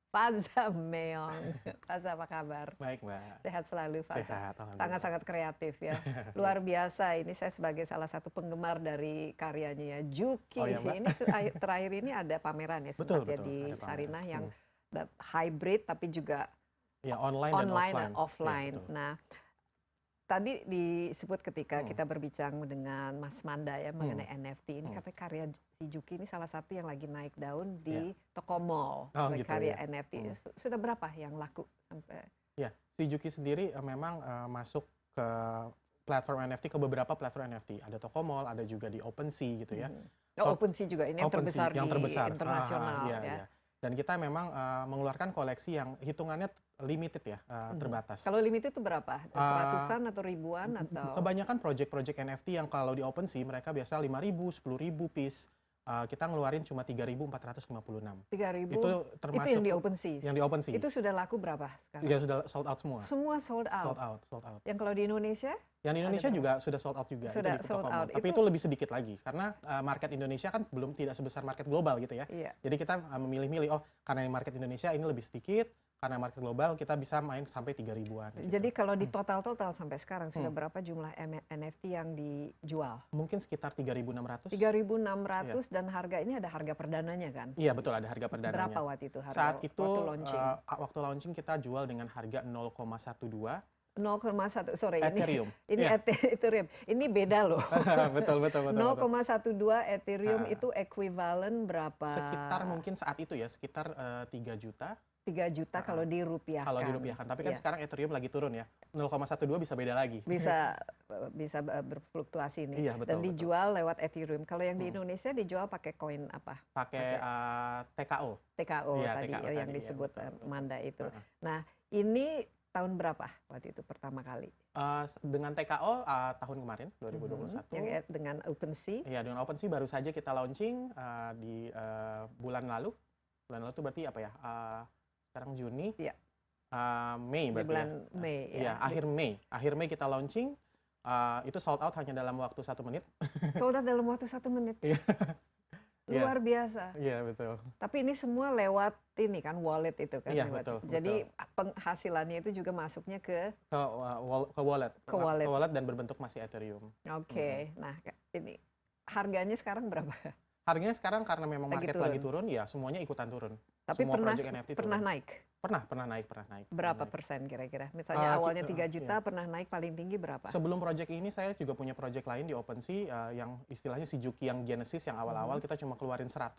Faza Meong. Faza, apa kabar? Baik, Mbak. Sehat selalu, Faza. Sehat, alhamdulillah. Sangat-sangat kreatif ya. Luar biasa. Ini saya sebagai salah satu penggemar dari karyanya ya, Juki. Oh, ya, Mbak. Ini terakhir ini ada pameran ya, sempat ya di Sarinah yang hybrid tapi juga ya, online dan offline. Ya, nah, tadi disebut ketika kita berbincang dengan Mas Manda ya mengenai NFT ini, katanya karya si Juki ini salah satu yang lagi naik daun di toko mall. Gitu, karya ya. NFT. Sudah berapa yang laku sampai? Ya, si Juki sendiri memang masuk ke platform NFT, ke beberapa platform NFT. Ada toko mall, ada juga di OpenSea gitu ya. OpenSea juga ini yang terbesar di internasional ya. Dan kita memang mengeluarkan koleksi yang hitungannya limited ya, terbatas. Kalau limited itu berapa? Seratusan atau ribuan atau? Kebanyakan project-project NFT yang kalau di OpenSea mereka biasa 5.000, 10.000 piece. kita ngeluarin cuma 3.456. 3.000 Itu itu termasuk yang di OpenSea. yang di OpenSea. Itu sudah laku berapa sekarang? Ya sudah sold out semua. Semua sold out. Sold out. Yang kalau di Indonesia? Yang di Indonesia Ada juga sudah sold out juga. Sudah itu di sold Tokomo. out. Tapi itu lebih sedikit lagi karena market Indonesia kan belum tidak sebesar market global gitu ya. Iya. Jadi kita memilih-milih, oh karena market Indonesia ini lebih sedikit, karena market global kita bisa main sampai 3.000-an. Gitu. Jadi kalau di total sampai sekarang sudah berapa jumlah NFT yang dijual? Mungkin sekitar 3.600. 3.600 dan harga ini ada harga perdananya kan? Iya betul, ada harga perdananya. Berapa waktu itu harga? Saat itu waktu launching? waktu launching kita jual dengan harga 0,12 0,1 sorry Ethereum. ini Iya. Ethereum. Ini beda loh. betul. 0,12 Ethereum itu ekuivalen berapa? Sekitar mungkin saat itu ya sekitar 3 juta. 3 juta kalau dirupiahkan. Kalau dirupiahkan, tapi kan Iya. sekarang Ethereum lagi turun ya. 0,12 bisa beda lagi. Bisa berfluktuasi nih. Iya, betul, Dan dijual lewat Ethereum. Kalau yang di Indonesia dijual pakai koin apa? Pakai TKO. TKO Iya, tadi TKO yang tadi, iya, disebut betul. Manda itu. Nah, ini tahun berapa waktu itu pertama kali? Dengan TKO tahun kemarin 2021. Yang dengan OpenSea? Iya, dengan OpenSea baru saja kita launching di bulan lalu. Bulan lalu itu berarti apa ya? Sekarang Juni. Iya. Mei Di berarti bulan ya. Mei Iya, ya. akhir Mei kita launching. Itu sold out hanya dalam waktu 1 menit. Sold out dalam waktu 1 menit. Iya. Luar biasa. Iya, betul. Tapi ini semua lewat ini kan wallet itu kan. Iya, lewat. betul, Jadi penghasilannya itu juga masuknya ke Ke wallet. Ke wallet. Ke wallet dan berbentuk masih Ethereum. Oke. Nah, ini harganya sekarang berapa? Harganya sekarang karena memang Lagi market lagi turun, ya semuanya ikutan turun. Tapi Semua pernah project NFT pernah turun. naik. Pernah naik. Berapa naik. persen kira-kira? Misalnya awalnya 3 iya. juta, pernah naik paling tinggi berapa? Sebelum project ini saya juga punya project lain di OpenSea yang istilahnya si Juki yang Genesis yang awal-awal kita cuma keluarin 100.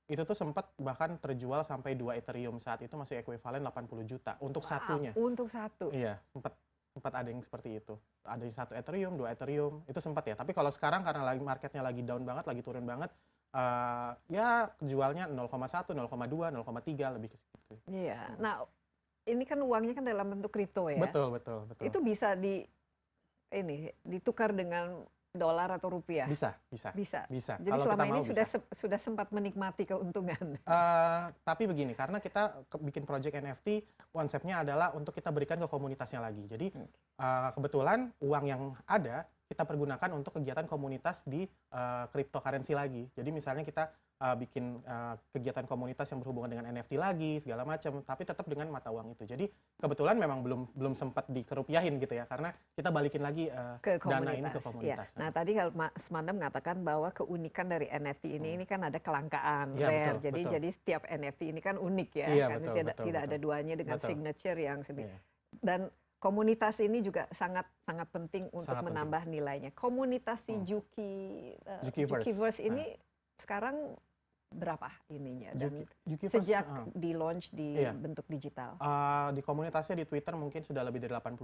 Itu tuh sempat bahkan terjual sampai 2 Ethereum, saat itu masih ekuivalen 80 juta untuk satunya. Untuk satu. Iya, sempat ada yang seperti itu. Ada yang 1 Ethereum, 2 Ethereum, itu sempat ya. Tapi kalau sekarang karena lagi marketnya lagi down banget, lagi turun banget, ya jualnya 0,1, 0,2, 0,3 lebih ke situ. Iya. Nah, ini kan uangnya kan dalam bentuk kripto ya. Betul. Itu bisa ditukar dengan dolar atau rupiah. Bisa. Jadi Kalau selama kita ini mau, bisa. sudah sempat menikmati keuntungan. Tapi begini, karena kita bikin project NFT, konsepnya adalah untuk kita berikan ke komunitasnya lagi. Jadi kebetulan uang yang ada kita pergunakan untuk kegiatan komunitas di cryptocurrency lagi. Jadi misalnya kita bikin kegiatan komunitas yang berhubungan dengan NFT lagi segala macam, tapi tetap dengan mata uang itu. Jadi kebetulan memang belum sempat dikerupiahin gitu ya, karena kita balikin lagi dana ini ke komunitas. Ya. Nah, tadi kalau Mas Mandam mengatakan bahwa keunikan dari NFT ini kan ada kelangkaan Ya, rare. betul. Jadi setiap NFT ini kan unik ya. Iya, Karena betul, tidak ada duanya dengan Betul. signature yang Iya. dan komunitas ini juga sangat penting untuk Sangat menambah nilainya. Komunitas si Jukiverse ini sekarang berapa ininya dan Jukiverse, sejak di launch di iya. bentuk digital? Di komunitasnya di Twitter mungkin sudah lebih dari 80.000.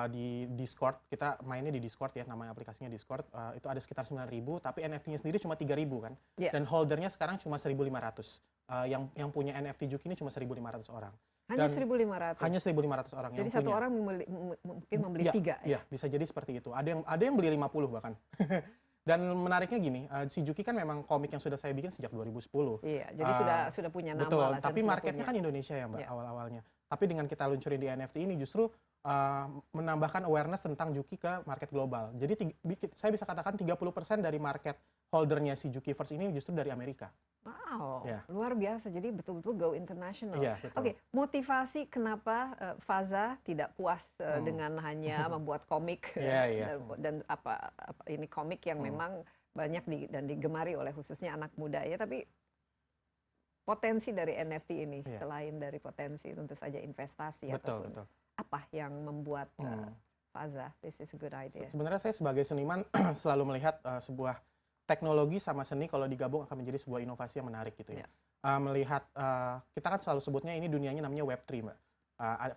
Di Discord, kita mainnya di Discord ya, namanya aplikasinya Discord, itu ada sekitar 9.000, tapi NFT-nya sendiri cuma 3.000 kan. Yeah. Dan holdernya sekarang cuma 1.500. Yang punya NFT Juki ini cuma 1.500 orang. Hanya Dan 1.500? Hanya 1.500 orang Jadi yang satu punya. orang mungkin membeli 3 ya? Iya, bisa jadi seperti itu. Ada yang beli 50 bahkan. Dan menariknya gini, si Juki kan memang komik yang sudah saya bikin sejak 2010. Iya, jadi sudah punya nama Betul, lah. tapi sudah marketnya punya. kan Indonesia ya Mbak, Iya. awal-awalnya. Tapi dengan kita luncurin di NFT ini justru menambahkan awareness tentang Juki ke market global. Jadi saya bisa katakan 30% dari market holdernya si Jukiverse ini justru dari Amerika. Wow, Ya. luar biasa. Jadi betul-betul go international. Iya, betul. Oke, motivasi kenapa Faza tidak puas dengan hanya membuat komik Iya, iya. dan apa ini komik yang memang banyak dan digemari oleh khususnya anak muda ya, tapi potensi dari NFT ini Iya. selain dari potensi tentu saja investasi Betul, ataupun betul. apa yang membuat Faza this is a good idea. Sebenarnya saya sebagai seniman selalu melihat sebuah teknologi sama seni kalau digabung akan menjadi sebuah inovasi yang menarik gitu ya. Melihat kita kan selalu sebutnya ini dunianya namanya Web3 Mbak.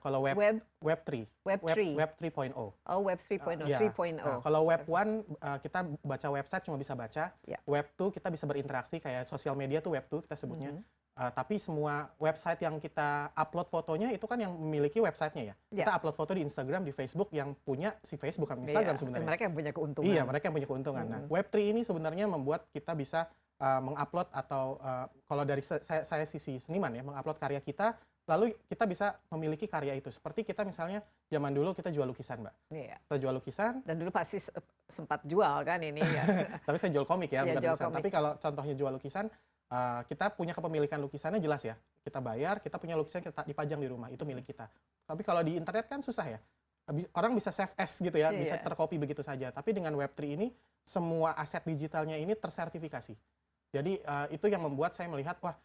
Kalau Web3 Web 3. Web 3.0. Oh, Web 3.0, Iya. 3.0. Kalau Web 1 kita baca website cuma bisa baca. Ya. Web 2 kita bisa berinteraksi kayak sosial media tuh Web 2 kita sebutnya. Tapi semua website yang kita upload fotonya itu kan yang memiliki websitenya ya. Kita upload foto di Instagram, di Facebook, yang punya si Facebook kan Instagram sebenarnya. Mereka yang punya keuntungan. Iya, mereka yang punya keuntungan. Nah, Web3 ini sebenarnya membuat kita bisa mengupload atau kalau dari saya sisi seniman ya, mengupload karya kita, lalu kita bisa memiliki karya itu. Seperti kita misalnya zaman dulu kita jual lukisan, Mbak. Iya. Kita jual lukisan. Dan dulu pasti sempat jual kan ini ya. Tapi saya jual komik ya, Iya, bukan jual lukisan. komik. Tapi kalau contohnya jual lukisan, kita punya kepemilikan lukisannya jelas ya. Kita bayar, kita punya lukisan, kita dipajang di rumah, itu milik kita. Tapi kalau di internet kan susah ya. Orang bisa save as gitu ya, bisa tercopy begitu saja. Tapi dengan Web3 ini, semua aset digitalnya ini tersertifikasi. Jadi itu yang membuat saya melihat, wah,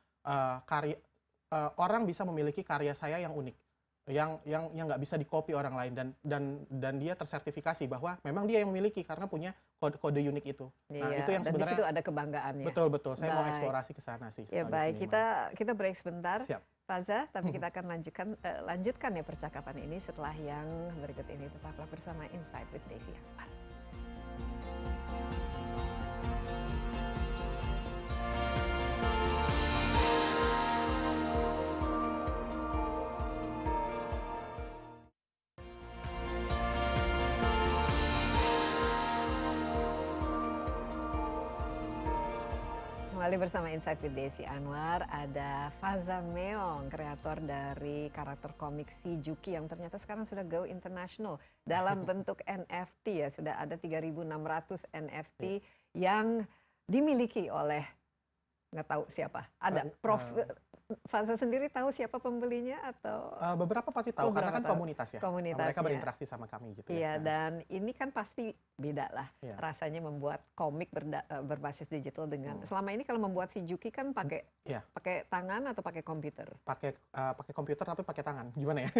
orang bisa memiliki karya saya yang unik, yang nggak bisa dikopi orang lain, dan dia tersertifikasi bahwa memang dia yang memiliki karena punya kode unik itu. Nah, itu yang dan di sebenarnya situ ada kebanggaannya. Betul. Saya mau eksplorasi ke sana sih. Ya baik, kita break sebentar. Siap. Faza, tapi kita akan lanjutkan ya percakapan ini setelah yang berikut ini. Tetaplah bersama Insight with Desi Anwar. Kembali bersama Insight with Desi Anwar, ada Faza Meong, kreator dari karakter komik si Juki yang ternyata sekarang sudah go international dalam bentuk NFT ya. Sudah ada 3.600 NFT yang dimiliki oleh nggak tahu siapa. Ada Faza sendiri tahu siapa pembelinya atau? Beberapa pasti tahu karena kan komunitas ya. Komunitas, mereka berinteraksi sama kami gitu ya. ya. Dan ini kan pasti beda lah rasanya membuat komik berbasis digital dengan selama ini kalau membuat si Juki kan pakai tangan atau pakai komputer? Pakai komputer tapi pakai tangan. Gimana ya?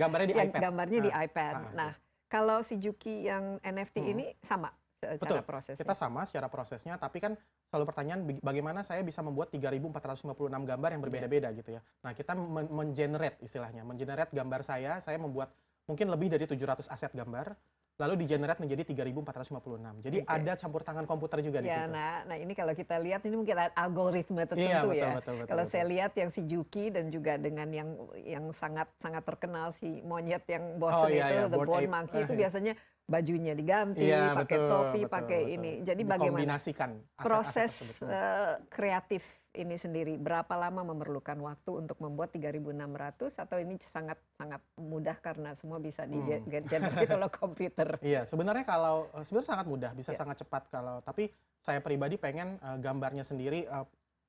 Gambarnya di iPad. Gambarnya di iPad. Nah, kalau si Juki yang NFT ini sama cara prosesnya? Kita sama secara prosesnya, tapi kan selalu pertanyaan bagaimana saya bisa membuat 3.456 gambar yang berbeda-beda gitu ya. Nah, kita mengenerate istilahnya, mengenerate gambar saya membuat mungkin lebih dari 700 aset gambar, lalu di-generate menjadi 3.456. Jadi ada campur tangan komputer juga di situ. Nah ini kalau kita lihat ini mungkin ada algoritma tertentu betul, kalau saya lihat yang si Juki dan juga dengan yang sangat sangat terkenal si monyet yang bosen itu, The Bone Monkey itu biasanya bajunya diganti, pakai topi, pakai ini. Jadi bagaimana proses kreatif ini sendiri? Berapa lama memerlukan waktu untuk membuat 3.600 atau ini sangat sangat mudah karena semua bisa di-generate oleh komputer? Iya, sebenarnya sangat mudah, bisa sangat cepat tapi saya pribadi pengen gambarnya sendiri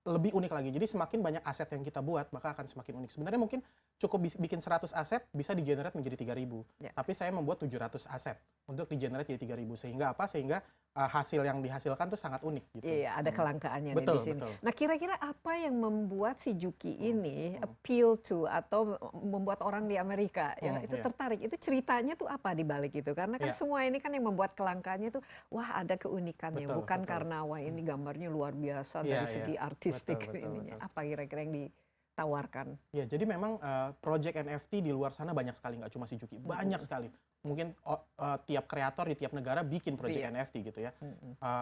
lebih unik lagi. Jadi semakin banyak aset yang kita buat, maka akan semakin unik. Sebenarnya mungkin cukup bikin 100 aset, bisa di-generate menjadi 3.000. Tapi saya membuat 700 aset untuk di-generate jadi 3.000. Sehingga apa? Sehingga hasil yang dihasilkan tuh sangat unik gitu. Iya, ada kelangkaannya di sini. Betul. Nah, kira-kira apa yang membuat si Juki ini appeal to atau membuat orang di Amerika yang itu tertarik? Itu ceritanya tuh apa di balik itu? Karena kan semua ini kan yang membuat kelangkaannya tuh wah ada keunikannya, bukan karena wah ini gambarnya luar biasa dari segi artistik ininya. Apa kira-kira yang ditawarkan? Ya, jadi memang project NFT di luar sana banyak sekali, nggak cuma si Juki, banyak sekali. Mungkin tiap kreator di tiap negara bikin project NFT gitu ya.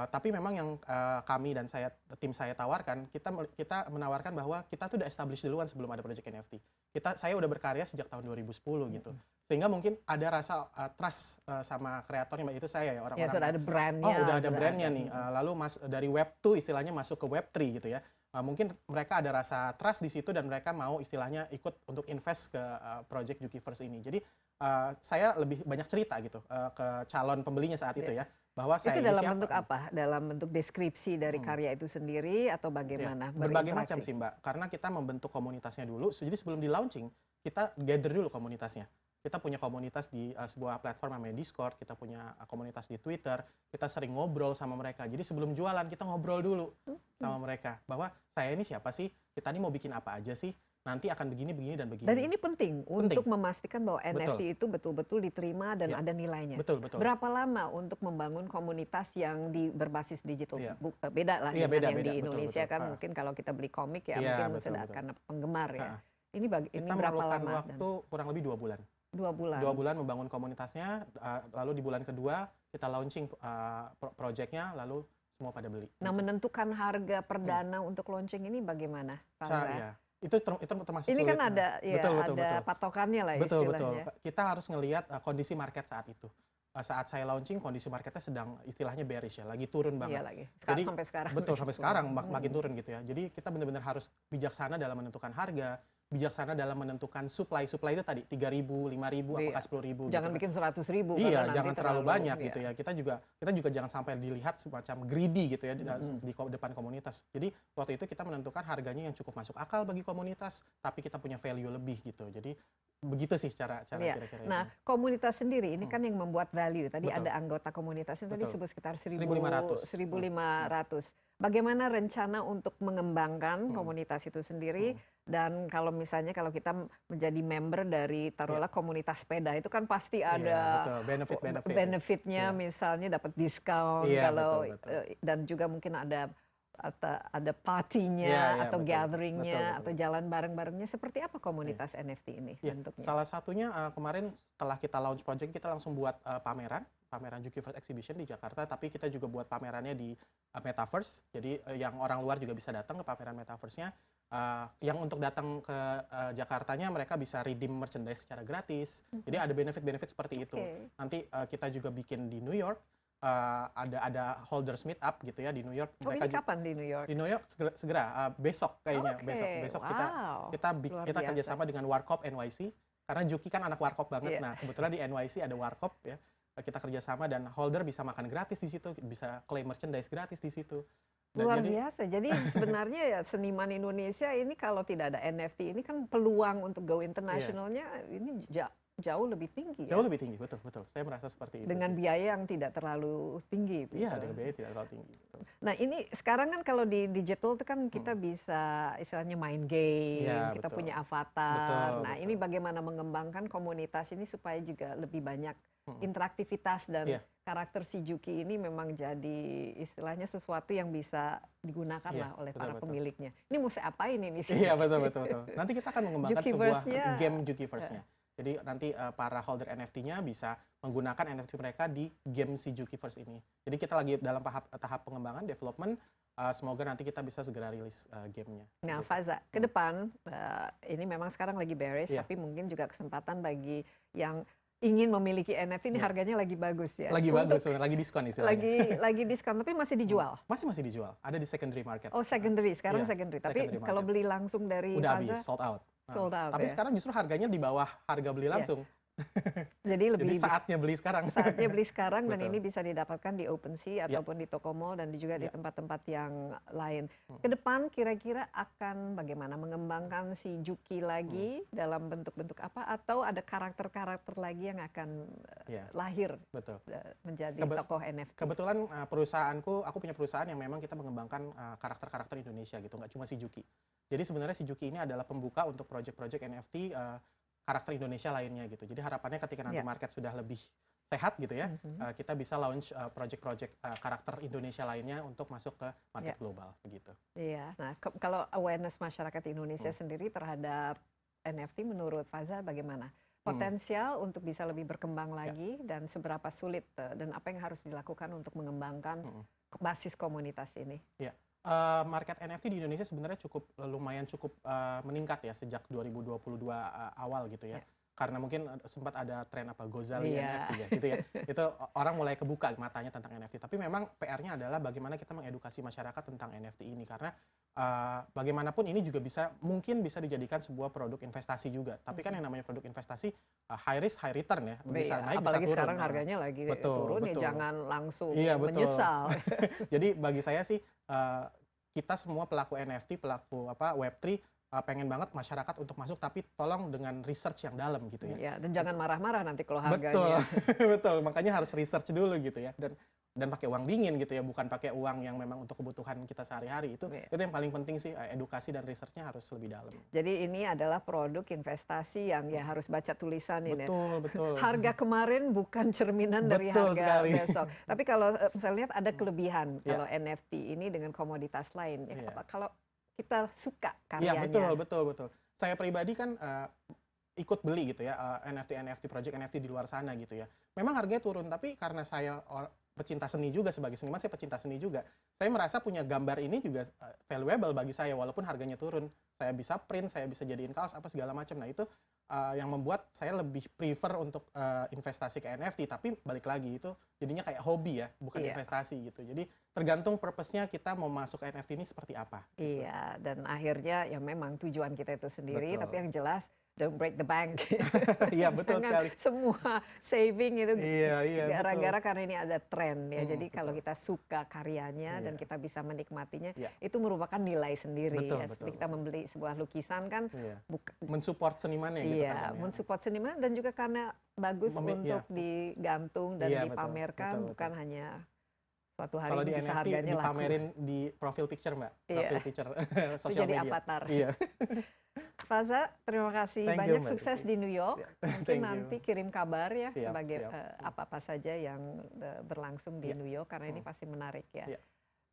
Tapi memang yang kami dan tim saya tawarkan, kita menawarkan bahwa kita tuh udah establish duluan sebelum ada project NFT. Saya udah berkarya sejak tahun 2010 gitu. Sehingga mungkin ada rasa trust sama kreatornya, itu saya ya, orang-orang. Ya, sudah ada brandnya. Udah ada brandnya nih. Lalu dari Web 2 istilahnya masuk ke Web 3 gitu ya. Mungkin mereka ada rasa trust di situ dan mereka mau istilahnya ikut untuk invest ke project Jukiverse ini. Jadi saya lebih banyak cerita gitu ke calon pembelinya saat itu ya, bahwa saya itu ini dalam siapa. bentuk apa? Dalam bentuk deskripsi dari karya itu sendiri atau bagaimana? Berbagai macam sih Mbak, karena kita membentuk komunitasnya dulu. Jadi sebelum di launching kita gather dulu komunitasnya. Kita punya komunitas di sebuah platform namanya Discord, kita punya komunitas di Twitter, kita sering ngobrol sama mereka. Jadi sebelum jualan kita ngobrol dulu sama mereka bahwa saya ini siapa sih, kita ini mau bikin apa aja sih, nanti akan begini, begini, dan begini. Dan ini penting untuk memastikan bahwa NFT itu betul-betul diterima dan ada nilainya. Betul. Berapa lama untuk membangun komunitas yang berbasis digital? Beda lah dengan yang di Indonesia kan mungkin kalau kita beli komik ya mungkin sudah karena penggemar ya. Ini berapa lama? Waktu kurang lebih 2 bulan. 2 bulan. 2 bulan membangun komunitasnya, lalu di bulan kedua kita launching projectnya, lalu semua pada beli. Nah, menentukan harga perdana untuk launching ini bagaimana, Faza? Itu termasuk Ini sulit. kan ada ya betul, betul, ada betul. patokannya lah Betul, betul. istilahnya. Kita harus ngelihat kondisi market saat itu. Saat saya launching, kondisi marketnya sedang istilahnya bearish ya, lagi turun banget. Iya lagi. Sekarang Jadi, sampai sekarang. Betul, sampai sekarang makin turun gitu ya. Jadi kita benar-benar harus bijaksana dalam menentukan harga, bijaksana dalam menentukan supply. Supply itu tadi 3.000, 5.000, Iya. apakah 10.000. Jangan gitu kan. bikin 100.000 Iya, karena nanti jangan terlalu banyak iya. gitu ya. Kita juga jangan sampai dilihat semacam greedy gitu ya di depan komunitas. Jadi waktu itu kita menentukan harganya yang cukup masuk akal bagi komunitas, tapi kita punya value lebih gitu. Jadi begitu sih cara Iya. kira-kira Nah, ini. komunitas sendiri ini kan yang membuat value. Tadi Betul. ada anggota komunitasnya tadi Betul. sebut sekitar 1.500. 1.500. Bagaimana rencana untuk mengembangkan komunitas itu sendiri? Dan kalau misalnya kalau kita menjadi member dari taruhlah komunitas sepeda itu kan pasti Iya, ada betul. Benefit-benefit. benefitnya, Iya. misalnya dapat diskon Iya, kalau betul, betul. dan juga mungkin ada partinya Iya, iya, atau betul. gatheringnya Betul, betul. atau jalan bareng-barengnya. Seperti apa komunitas NFT ini Ya, bentuknya? salah satunya kemarin setelah kita launch project kita langsung buat pameran Jukiverse Exhibition di Jakarta, tapi kita juga buat pamerannya di Metaverse. Jadi yang orang luar juga bisa datang ke pameran Metaverse-nya. Yang untuk datang ke Jakartanya mereka bisa redeem merchandise secara gratis. Jadi ada benefit-benefit seperti itu. Oke. Nanti kita juga bikin di New York. Ada holders meet up gitu ya di New York. Oh, ini kapan di New York? Di New York segera besok kayaknya. Oke, Besok wow, kita luar kita biasa. kerjasama dengan Warkop NYC karena Juki kan anak Warkop banget. Iya. Nah kebetulan di NYC ada Warkop ya, kita kerjasama dan holder bisa makan gratis di situ, bisa claim merchandise gratis di situ. Dan Luar biasa. Jadi sebenarnya ya seniman Indonesia ini kalau tidak ada NFT ini kan peluang untuk go internationalnya ini jauh lebih tinggi ya. jauh lebih tinggi, betul. Saya merasa seperti itu. Dengan sih. biaya yang tidak terlalu tinggi. Iya, betul. dengan biaya tidak terlalu tinggi. Betul. Nah ini sekarang kan kalau di digital itu kan kita bisa istilahnya main game, Iya, kita betul. punya avatar. Betul, Nah betul. ini bagaimana mengembangkan komunitas ini supaya juga lebih banyak interaktivitas dan Iya. karakter si Juki ini memang jadi istilahnya sesuatu yang bisa digunakan Iya, lah oleh betul, para betul. pemiliknya. Ini mau saya apain ini sih? Iya, betul. Nanti kita akan mengembangkan sebuah Jukiverse-nya- game Jukiverse-nya. Jadi nanti para holder NFT-nya bisa menggunakan NFT mereka di game si Jukiverse ini. Jadi kita lagi dalam tahap pengembangan, development. Semoga nanti kita bisa segera rilis gamenya. Nah, Gitu. Faza, ke depan ini memang sekarang lagi beres, Iya. tapi mungkin juga kesempatan bagi yang ingin memiliki NFT ini Iya. harganya lagi bagus ya. Lagi Untuk- bagus, lagi diskon istilahnya. lagi diskon, tapi masih dijual. Masih dijual. Ada di secondary market. Oh, secondary, sekarang Iya, secondary. Tapi secondary market. kalau beli langsung dari Udah Faza, habis, sold out. sold out Tapi ya. sekarang justru harganya di bawah harga beli Iya. langsung. Jadi lebih Jadi saatnya beli sekarang. saatnya beli sekarang dan Betul. ini bisa didapatkan di OpenSea Ya. ataupun di toko mall dan juga di Ya. tempat-tempat yang lain. Ke depan kira-kira akan bagaimana mengembangkan si Juki lagi dalam bentuk-bentuk apa atau ada karakter-karakter lagi yang akan Iya, lahir betul. menjadi Kebe- tokoh NFT. Kebetulan aku punya perusahaan yang memang kita mengembangkan karakter-karakter Indonesia gitu, nggak cuma si Juki. Jadi sebenarnya si Juki ini adalah pembuka untuk project-project NFT karakter Indonesia lainnya gitu. Jadi harapannya ketika nanti Ya. market sudah lebih sehat gitu ya, kita bisa launch project-project karakter Indonesia lainnya untuk masuk ke market Ya. global begitu. Iya. Nah, kalau awareness masyarakat Indonesia sendiri terhadap NFT menurut Faza bagaimana? Potensial untuk bisa lebih berkembang lagi dan seberapa sulit dan apa yang harus dilakukan untuk mengembangkan basis komunitas ini? Ya. Market NFT di Indonesia sebenarnya lumayan cukup meningkat ya sejak 2022 awal gitu ya. Ya. Karena mungkin sempat ada tren Gozali Iya. NFT ya gitu ya. Itu orang mulai kebuka matanya tentang NFT. Tapi memang PR-nya adalah bagaimana kita mengedukasi masyarakat tentang NFT ini karena bagaimanapun ini juga mungkin bisa dijadikan sebuah produk investasi juga. Tapi kan yang namanya produk investasi high risk high return ya. Bisa Iya, naik apalagi bisa turun. sekarang harganya lagi turun ya betul. jangan langsung Iya, betul. menyesal. Jadi bagi saya sih kita semua pelaku NFT, pelaku Web3 pengen banget masyarakat untuk masuk tapi tolong dengan research yang dalam gitu ya. Ya, dan jangan marah-marah nanti kalau Betul. harganya. Betul. Makanya harus research dulu gitu ya. Dan pakai uang dingin gitu ya, bukan pakai uang yang memang untuk kebutuhan kita sehari-hari. Itu yang paling penting sih, edukasi dan researchnya harus lebih dalam. Jadi ini adalah produk investasi yang ya harus baca tulisan ini. Betul. Harga kemarin bukan cerminan dari Betul harga sekali. besok. Tapi kalau saya lihat ada kelebihan Ya. kalau NFT ini dengan komoditas lain. Ya, Iya. kalau kita suka Iya, karyanya. betul. Saya pribadi kan ikut beli gitu ya NFT project NFT di luar sana gitu ya. Memang harganya turun tapi karena saya pecinta seni juga, sebagai seniman saya pecinta seni juga. Saya merasa punya gambar ini juga valuable bagi saya walaupun harganya turun. Saya bisa print, saya bisa jadiin kaos apa segala macam. Nah, itu yang membuat saya lebih prefer untuk investasi ke NFT, tapi balik lagi itu jadinya kayak hobi ya, bukan investasi gitu. Jadi tergantung purpose-nya kita mau masuk ke NFT ini seperti apa. Iya, dan akhirnya ya memang tujuan kita itu sendiri, Betul. tapi yang jelas don't break the bank. Iya, betul Jangan sekali. semua saving itu Iya, gara-gara karena ini ada tren ya. Jadi betul. kalau kita suka karyanya dan kita bisa menikmatinya, Iya. itu merupakan nilai sendiri Betul, ya. Seperti betul. kita membeli sebuah lukisan kan, Iya. Mensupport senimannya gitu iya, kan. mensupport seniman dan juga karena bagus untuk digantung dan Iya, betul, dipamerkan, betul, bukan hanya suatu hari Kalau di bisa NFT harganya laku. dipamerin di profile picture, Mbak. Iya. Profile picture Itu sosial jadi media. avatar. Iya. Faza, terima kasih Thank you, banyak, Mbak sukses Desi. di New York. Siap. Mungkin Thank you. nanti kirim kabar ya Siap, sebagai siap. apa-apa saja yang berlangsung di Iya. New York karena ini pasti menarik ya. Iya.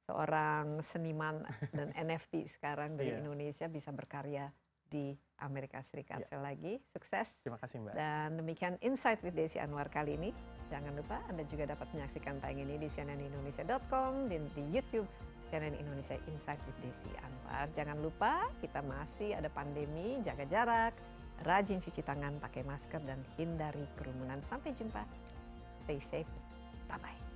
Seorang seniman dan NFT sekarang dari Iya. Indonesia bisa berkarya di Amerika Serikat. Iya. Sekali lagi sukses. Terima kasih, Mbak. Dan demikian Insight with Desi Anwar kali ini. Jangan lupa Anda juga dapat menyaksikan tayang ini di cnnindonesia.com dan di YouTube CNN Indonesia Insight with Desi Anwar. Jangan lupa kita masih ada pandemi, jaga jarak, rajin cuci tangan, pakai masker dan hindari kerumunan. Sampai jumpa. Stay safe. Bye bye.